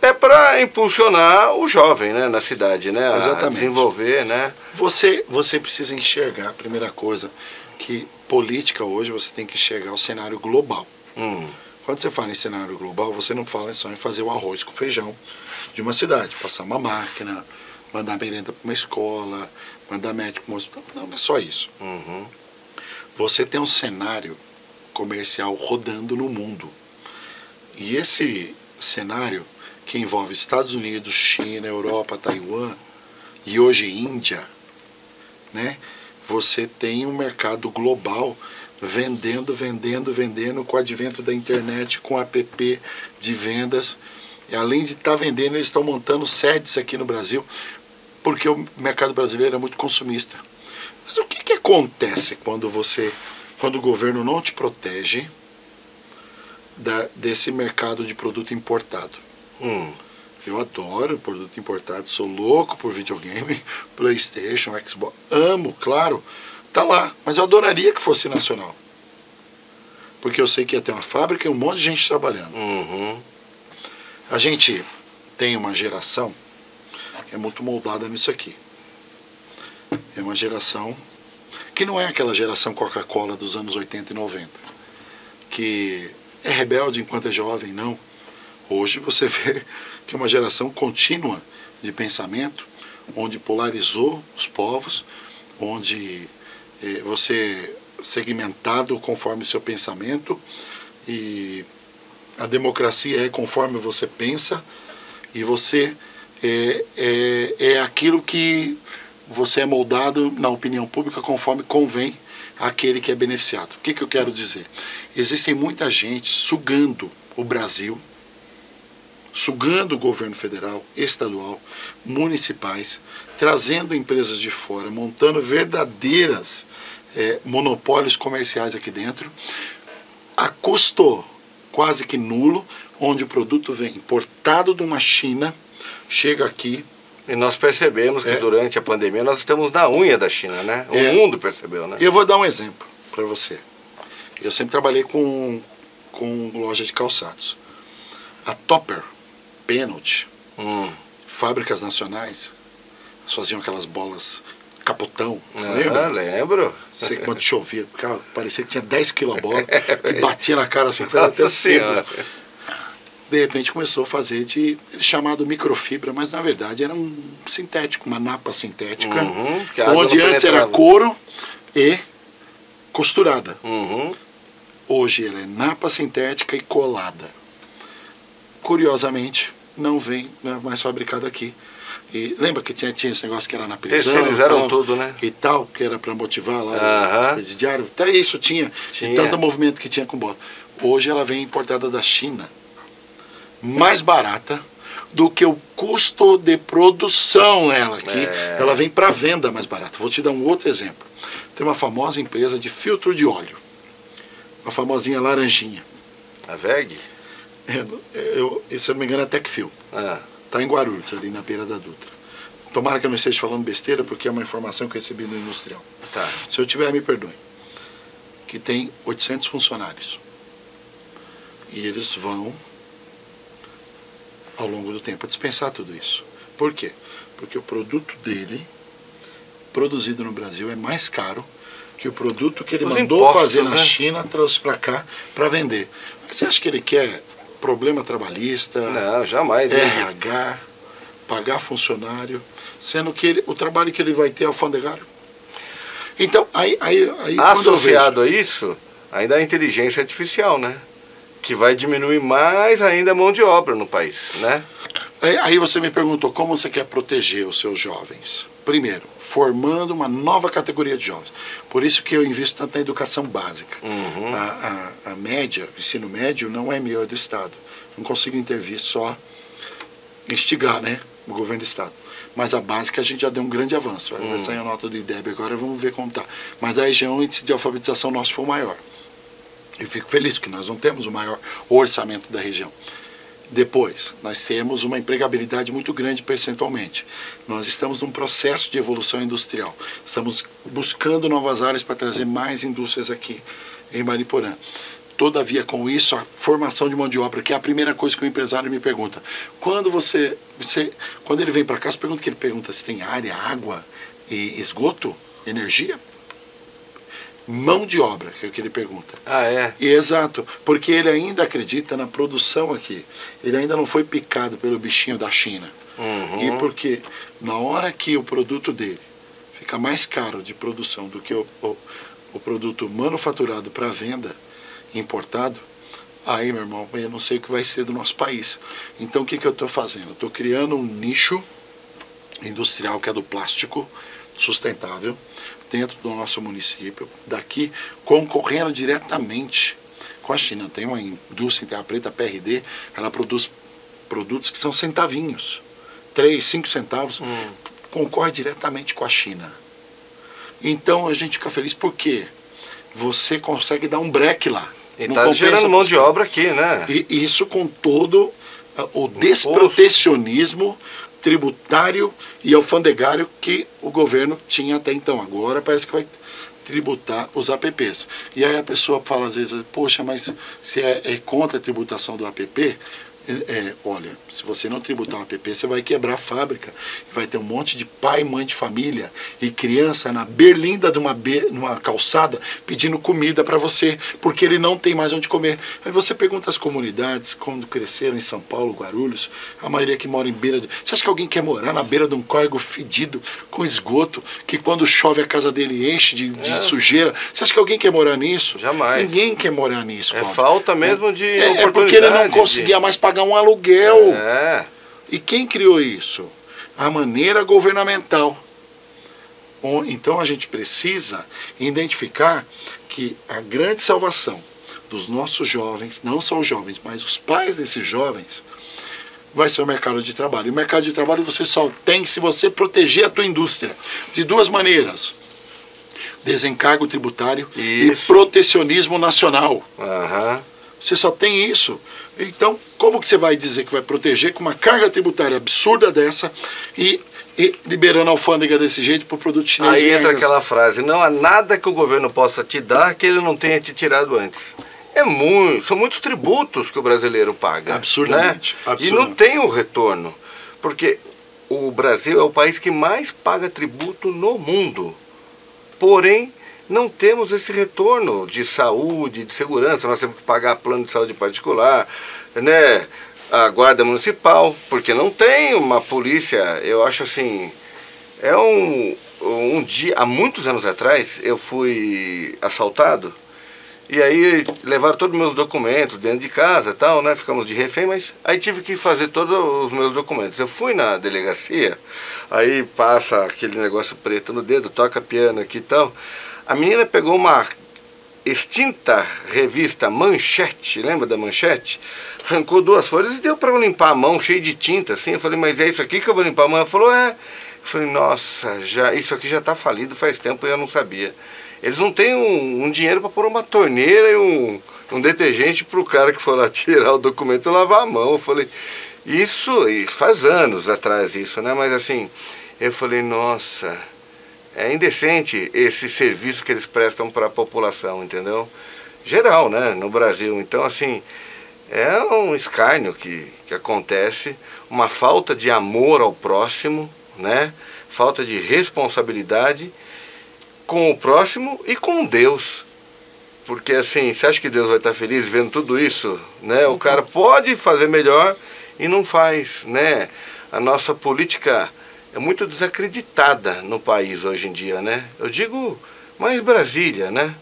é para impulsionar o jovem, né, na cidade, né? Exatamente. Desenvolver, né? Você precisa enxergar, a primeira coisa, que política hoje você tem que enxergar o cenário global. Quando você fala em cenário global, você não fala só em fazer o arroz com feijão de uma cidade, passar uma máquina, mandar merenda para uma escola, mandar médico para um hospital. Não é só isso. Você tem um cenário comercial rodando no mundo. E esse cenário que envolve Estados Unidos, China, Europa, Taiwan e hoje Índia, né? Você tem um mercado global vendendo com o advento da internet, com app de vendas. E além de estar vendendo, eles estão montando sedes aqui no Brasil, porque o mercado brasileiro é muito consumista. Mas o que acontece quando o governo não te protege desse mercado de produto importado? Eu adoro produto importado, sou louco por videogame, PlayStation, Xbox, amo, claro, tá lá, mas eu adoraria que fosse nacional, porque eu sei que ia ter uma fábrica e um monte de gente trabalhando. A gente tem uma geração que é muito moldada nisso aqui. É uma geração que não é aquela geração Coca-Cola dos anos 80 e 90, que é rebelde enquanto é jovem, não. Hoje você vê que é uma geração contínua de pensamento, onde polarizou os povos, onde você é segmentado conforme seu pensamento, e a democracia é conforme você pensa, e você é aquilo que você é moldado na opinião pública conforme convém àquele que é beneficiado. O que eu quero dizer? Existem muita gente sugando o Brasil, sugando o governo federal, estadual, municipais, trazendo empresas de fora, montando verdadeiras monopólios comerciais aqui dentro, a custo quase que nulo, onde o produto vem importado de uma China, chega aqui. E nós percebemos que durante a pandemia nós estamos na unha da China, né? O mundo percebeu, né? Eu vou dar um exemplo para você. Eu sempre trabalhei com loja de calçados. A Topper, Penalty, fábricas nacionais, elas faziam aquelas bolas capotão, lembra? Lembro. Sei quando chovia, parecia que tinha 10 quilos a bola, que batia na cara assim, até cedo. De repente começou a fazer chamado microfibra, mas na verdade era um sintético, uma napa sintética, onde antes era couro e costurada. Hoje ela é napa sintética e colada. Curiosamente, não vem mais fabricada aqui. E lembra que tinha esse negócio que era na prisão? Terceirizaram tudo, né? E tal, que era para motivar lá os presidiários. Até isso tinha, de tanto movimento que tinha com bola. Hoje ela vem importada da China, mais barata do que o custo de produção ela aqui. Ela vem para venda mais barata. Vou te dar um outro exemplo. Tem uma famosa empresa de filtro de óleo. Uma famosinha laranjinha. A VEG? Se eu não me engano é Tecfil. Está em Guarulhos, ali na beira da Dutra. Tomara que eu não esteja falando besteira, porque é uma informação que eu recebi no industrial. Se eu tiver, me perdoe. Que tem 800 funcionários. E eles vão, ao longo do tempo, dispensar tudo isso. Por quê? Porque o produto dele, produzido no Brasil, é mais caro que o produto que ele mandou fazer na China, trouxe para cá para vender. Mas você acha que ele quer problema trabalhista? Não, jamais. RH, pagar funcionário, sendo que o trabalho que ele vai ter é alfandegário. Então, aí associado a isso, ainda a inteligência artificial, né? Que vai diminuir mais ainda a mão de obra no país, né? Aí você me perguntou como você quer proteger os seus jovens. Primeiro, formando uma nova categoria de jovens. Por isso que eu invisto tanto na educação básica. A média, o ensino médio não é meu, é do Estado. Não consigo intervir, só instigar, né, o governo do Estado. Mas a básica a gente já deu um grande avanço. Vai sair a nota do IDEB agora, vamos ver como está. Mas a região, o índice de alfabetização nosso foi o maior. Eu fico feliz que nós não temos o maior orçamento da região. Depois, nós temos uma empregabilidade muito grande percentualmente. Nós estamos num processo de evolução industrial. Estamos buscando novas áreas para trazer mais indústrias aqui em Mariporã. Todavia, com isso, a formação de mão de obra, que é a primeira coisa que o empresário me pergunta. Quando ele vem para cá, você pergunta que ele pergunta se tem área, água, e esgoto, energia? Mão de obra, que é o que ele pergunta. Exato, porque ele ainda acredita na produção aqui. Ele ainda não foi picado pelo bichinho da China. E porque na hora que o produto dele fica mais caro de produção do que o produto manufaturado para venda, importado, Aí, meu irmão, eu não sei o que vai ser do nosso país. Então, o que eu estou fazendo? Eu estou criando um nicho industrial que é do plástico sustentável dentro do nosso município, daqui concorrendo diretamente com a China. Tem uma indústria em Terra Preta, a PRD, ela produz produtos que são centavinhos, 3, 5 centavos, concorre diretamente com a China. Então a gente fica feliz porque você consegue dar um break lá. E está gerando mão de obra aqui, né? E isso com todo o desprotecionismo tributário e alfandegário que o governo tinha até então. Agora parece que vai tributar os APPs. E aí a pessoa fala às vezes, poxa, mas se é contra a tributação do APP, olha, se você não tributar o APP, você vai quebrar a fábrica. Vai ter um monte de pai e mãe de família e criança na berlinda de numa calçada pedindo comida para você, porque ele não tem mais onde comer. Aí você pergunta às comunidades, quando cresceram em São Paulo, Guarulhos, a maioria que mora em beira de... Você acha que alguém quer morar na beira de um córrego fedido, com esgoto, que quando chove a casa dele enche de sujeira? Você acha que alguém quer morar nisso? Jamais. Ninguém quer morar nisso. Falta mesmo de oportunidade. É porque ele não conseguia mais pagar um aluguel. E quem criou isso? A maneira governamental. Então a gente precisa identificar que a grande salvação dos nossos jovens, não só os jovens, mas os pais desses jovens, vai ser o mercado de trabalho. E o mercado de trabalho você só tem se você proteger a tua indústria. De duas maneiras: desencargo tributário e protecionismo nacional. Você só tem isso. Então, como que você vai dizer que vai proteger com uma carga tributária absurda dessa e liberando a alfândega desse jeito para o produto chinês? Aí entra aquela frase: não há nada que o governo possa te dar que ele não tenha te tirado antes. São muitos tributos que o brasileiro paga. Absurdamente. Né? E não tem o retorno. Porque o Brasil é o país que mais paga tributo no mundo. Porém, não temos esse retorno de saúde, de segurança. Nós temos que pagar plano de saúde particular, né? A guarda municipal, porque não tem uma polícia. Eu acho assim, um dia, há muitos anos atrás, eu fui assaltado, e aí levaram todos os meus documentos dentro de casa e tal, né? Ficamos de refém, mas aí tive que fazer todos os meus documentos. Eu fui na delegacia, aí passa aquele negócio preto no dedo, toca piano aqui e tal. A menina pegou uma extinta revista Manchete, lembra da Manchete? Arrancou 2 folhas e deu para eu limpar a mão, cheio de tinta, assim. Eu falei, mas é isso aqui que eu vou limpar a mão? Ela falou, é. Eu falei, nossa, isso aqui já está falido faz tempo e eu não sabia. Eles não têm um dinheiro para pôr uma torneira e um detergente para o cara que for lá tirar o documento e lavar a mão. Eu falei, isso, e faz anos atrás isso, né? Mas assim, eu falei, nossa... É indecente esse serviço que eles prestam para a população, entendeu? Geral, né, no Brasil. Então, assim, é um escárnio que acontece, uma falta de amor ao próximo, né? Falta de responsabilidade com o próximo e com Deus. Porque, assim, você acha que Deus vai estar feliz vendo tudo isso, né? O cara pode fazer melhor e não faz, né? A nossa política é muito desacreditada no país hoje em dia, né? Eu digo mais Brasília, né?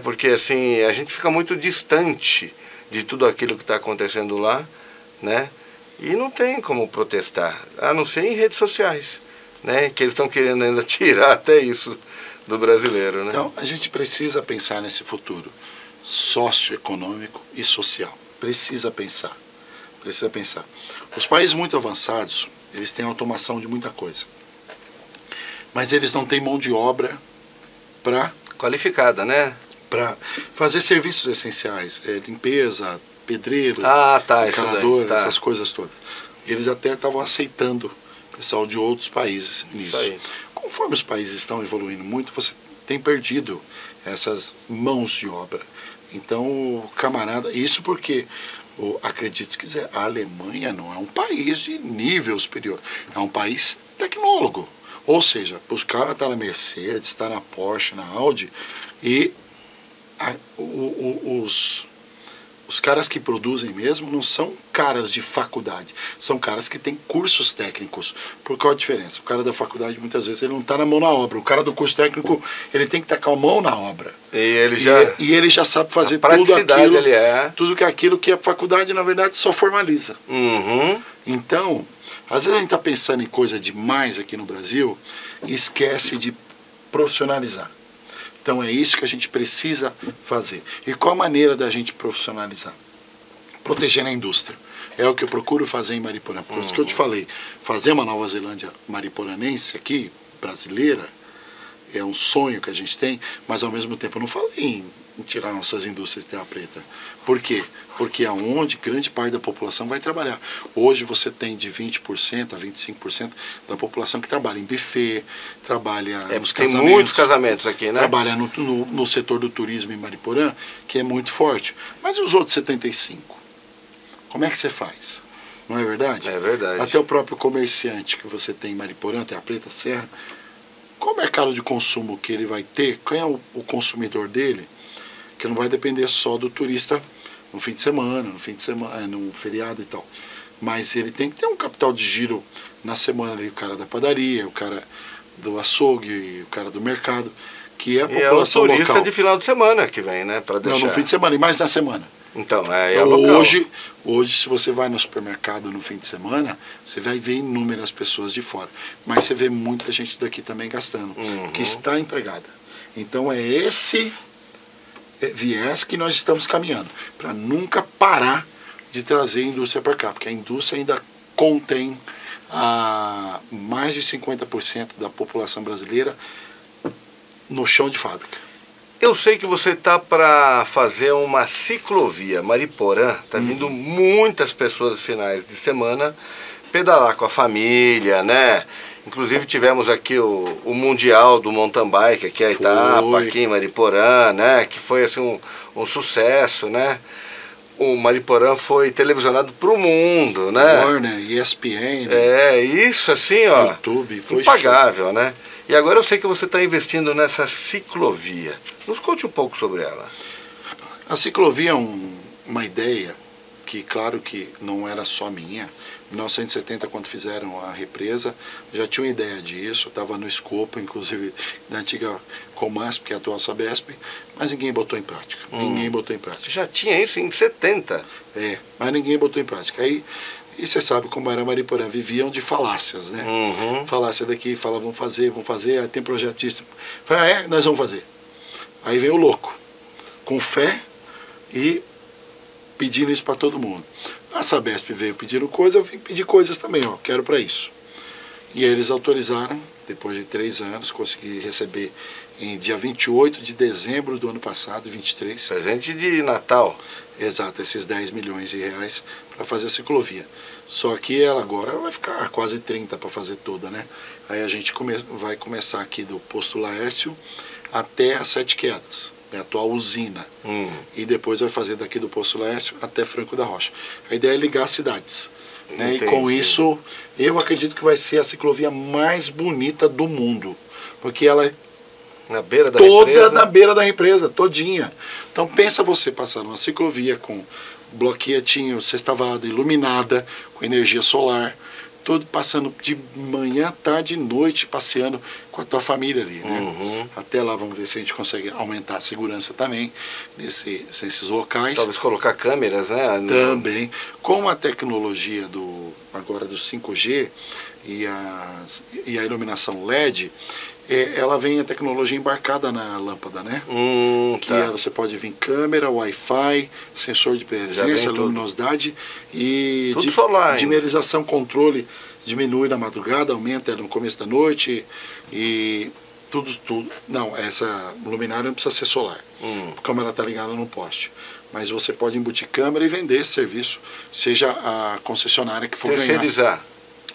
Porque assim, a gente fica muito distante de tudo aquilo que está acontecendo lá, né? E não tem como protestar, a não ser em redes sociais, né? Que eles estão querendo ainda tirar até isso do brasileiro, né? Então, a gente precisa pensar nesse futuro socioeconômico e social. Precisa pensar. Os países muito avançados, eles têm automação de muita coisa, mas eles não têm mão de obra qualificada, né? Para fazer serviços essenciais, limpeza, pedreiro, encanador, essas coisas todas. Eles até estavam aceitando pessoal de outros países nisso. Conforme os países estão evoluindo muito, você tem perdido essas mãos de obra. Então, camarada, isso porque, acredite se quiser, a Alemanha não é um país de nível superior, é um país tecnólogo. Ou seja, os caras estão na Mercedes, estão na Porsche, na Audi, e Os caras que produzem mesmo não são caras de faculdade, são caras que têm cursos técnicos. Por qual a diferença? O cara da faculdade, muitas vezes, ele não está na mão na obra. O cara do curso técnico, ele tem que estar com a mão na obra. E ele já sabe fazer tudo aquilo que a faculdade, na verdade, só formaliza. Uhum. Então, às vezes a gente está pensando em coisa demais aqui no Brasil e esquece de profissionalizar. Então é isso que a gente precisa fazer. E qual a maneira da gente profissionalizar? Protegendo a indústria. É o que eu procuro fazer em Mariporã. Por isso que eu te falei, fazer uma Nova Zelândia mariporanense aqui, brasileira, é um sonho que a gente tem, mas ao mesmo tempo eu não falei em tirar nossas indústrias de terra preta. Por quê? Porque é onde grande parte da população vai trabalhar. Hoje você tem de 20% a 25% da população que trabalha em buffet, trabalha nos tem casamentos. Muitos casamentos aqui, né? Trabalha no setor do turismo em Mariporã, que é muito forte. Mas e os outros 75%? Como é que você faz? Não é verdade? É verdade. Até o próprio comerciante que você tem em Mariporã, Terra Preta, Serra, qual o mercado de consumo que ele vai ter? Quem é o consumidor dele? Que não vai depender só do turista no fim de semana, no feriado e tal. Mas ele tem que ter um capital de giro na semana ali, o cara da padaria, o cara do açougue, o cara do mercado, que é a população local. É o turista de final de semana que vem, né? Pra deixar. Não, no fim de semana, e mais na semana. Então, local. Hoje, se você vai no supermercado no fim de semana, você vai ver inúmeras pessoas de fora. Mas você vê muita gente daqui também gastando, que está empregada. Então é esse viés que nós estamos caminhando, para nunca parar de trazer a indústria para cá, porque a indústria ainda contém mais de 50% da população brasileira no chão de fábrica. Eu sei que você está para fazer uma ciclovia. Mariporã, está vindo muitas pessoas nos finais de semana pedalar com a família, né? Inclusive tivemos aqui o Mundial do Mountain Bike, aqui a etapa, aqui em Mariporã, né? Que foi assim um sucesso, né? O Mariporã foi televisionado para o mundo, né? Warner, ESPN. Isso assim, ó. YouTube, foi impagável, né? E agora eu sei que você está investindo nessa ciclovia. Nos conte um pouco sobre ela. A ciclovia é uma ideia que, claro que não era só minha. Em 1970, quando fizeram a represa, já tinha uma ideia disso, estava no escopo, inclusive, da antiga Comasp, que é a atual Sabesp, mas ninguém botou em prática. Ninguém botou em prática. Já tinha isso em 70. Mas ninguém botou em prática. Aí, e você sabe como era Mariporã, viviam de falácias, né? Falácia daqui, fala, vamos fazer, aí tem projeto disso. Fala, nós vamos fazer. Aí vem o louco, com fé e pedindo isso para todo mundo. A Sabesp veio pedindo coisas, eu vim pedir coisas também, quero para isso. E aí eles autorizaram, depois de 3 anos, consegui receber em dia 28 de dezembro do ano passado, 23. Presente de Natal. Exato, esses 10 milhões de reais para fazer a ciclovia. Só que ela agora vai ficar quase 30 para fazer toda, né? Aí a gente vai começar aqui do posto Laércio até as 7 Quedas, a atual usina. E depois vai fazer daqui do posto Laércio até Franco da Rocha. A ideia é ligar as cidades. Né? E com isso, eu acredito que vai ser a ciclovia mais bonita do mundo. Porque ela é na beira da toda represa. Na beira da represa, todinha. Então pensa você passar numa ciclovia com bloquetinho, sextavada, iluminada, com energia solar, tudo passando de manhã, tarde e noite, passeando com a tua família ali, né? Até lá vamos ver se a gente consegue aumentar a segurança também nesses locais. Talvez colocar câmeras, né? Também. Com a tecnologia agora do 5G e a iluminação LED, ela vem a tecnologia embarcada na lâmpada, né? Que você pode vir câmera, Wi-Fi, sensor de presença, luminosidade e tudo solar, dimerização, controle, diminui na madrugada, aumenta no começo da noite e tudo. Não, essa luminária não precisa ser solar, como ela está ligada no poste. Mas você pode embutir câmera e vender esse serviço, seja a concessionária que for terceirizar.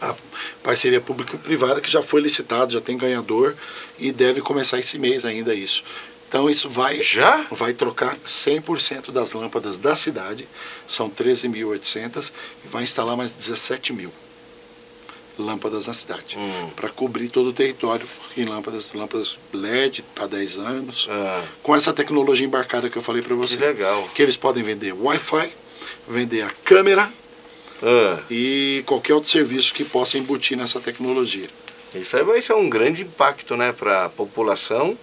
A parceria público-privada que já foi licitado, já tem ganhador e deve começar esse mês ainda isso. Então isso vai trocar 100% das lâmpadas da cidade, são 13.800 e vai instalar mais 17 mil. lâmpadas na cidade, para cobrir todo o território em lâmpadas LED para 10 anos, com essa tecnologia embarcada que eu falei para você. Que legal. Que eles podem vender Wi-Fi, vender a câmera e qualquer outro serviço que possa embutir nessa tecnologia. Isso aí vai ser um grande impacto, né, para a população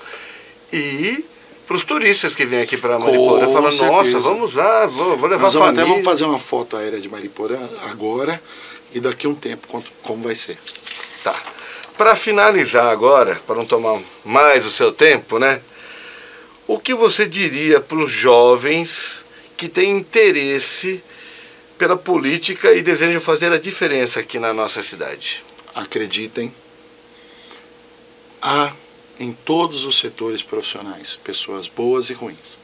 e para os turistas que vêm aqui para Mariporã, falando, nossa, vamos lá, vou levar a família. Vamos fazer uma foto aérea de Mariporã agora e daqui a um tempo, como vai ser. Tá. Para finalizar agora, para não tomar mais o seu tempo, né, o que você diria para os jovens que têm interesse pela política e desejam fazer a diferença aqui na nossa cidade? Acreditem, há em todos os setores profissionais pessoas boas e ruins.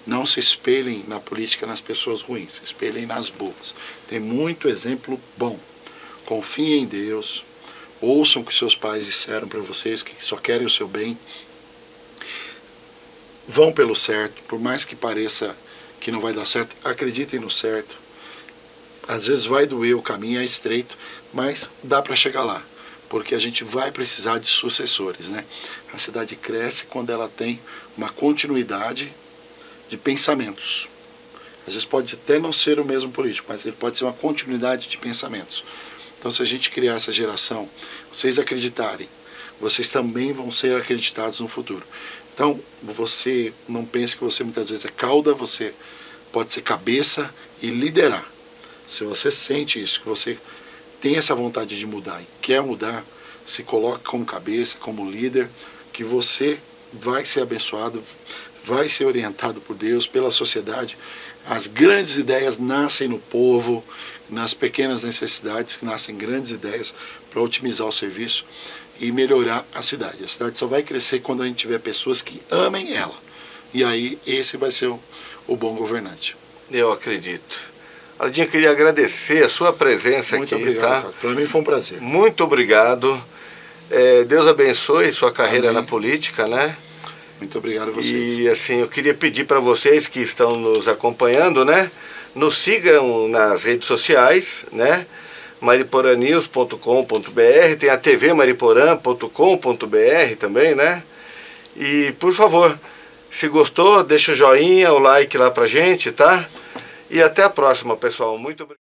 Não se espelhem na política nas pessoas ruins, se espelhem nas boas. Tem muito exemplo bom. Confiem em Deus, ouçam o que seus pais disseram para vocês, que só querem o seu bem. Vão pelo certo, por mais que pareça que não vai dar certo, acreditem no certo. Às vezes vai doer, o caminho é estreito, mas dá para chegar lá, porque a gente vai precisar de sucessores, né? A cidade cresce quando ela tem uma continuidade de pensamentos. Às vezes pode até não ser o mesmo político, mas ele pode ser uma continuidade de pensamentos. Então, se a gente criar essa geração, vocês acreditarem, vocês também vão ser acreditados no futuro. Então, você não pense que você muitas vezes é cauda, você pode ser cabeça e liderar. Se você sente isso, que você tem essa vontade de mudar e quer mudar, se coloque como cabeça, como líder, que você vai ser abençoado, vai ser orientado por Deus, pela sociedade. As grandes ideias nascem no povo, nas pequenas necessidades que nascem grandes ideias para otimizar o serviço e melhorar a cidade. A cidade só vai crescer quando a gente tiver pessoas que amem ela. E aí esse vai ser o bom governante. Eu acredito. Ardinha, queria agradecer a sua presença Muito aqui. Obrigado, tá? Para mim foi um prazer. Muito obrigado. Deus abençoe sua carreira na política, né? Muito obrigado a vocês. E assim, eu queria pedir para vocês que estão nos acompanhando, né? Nos sigam nas redes sociais, né? mariporanews.com.br, tem a tvmariporã.com.br também, né? E, por favor, se gostou, deixa o joinha, o like lá pra gente, tá? E até a próxima, pessoal. Muito obrigado.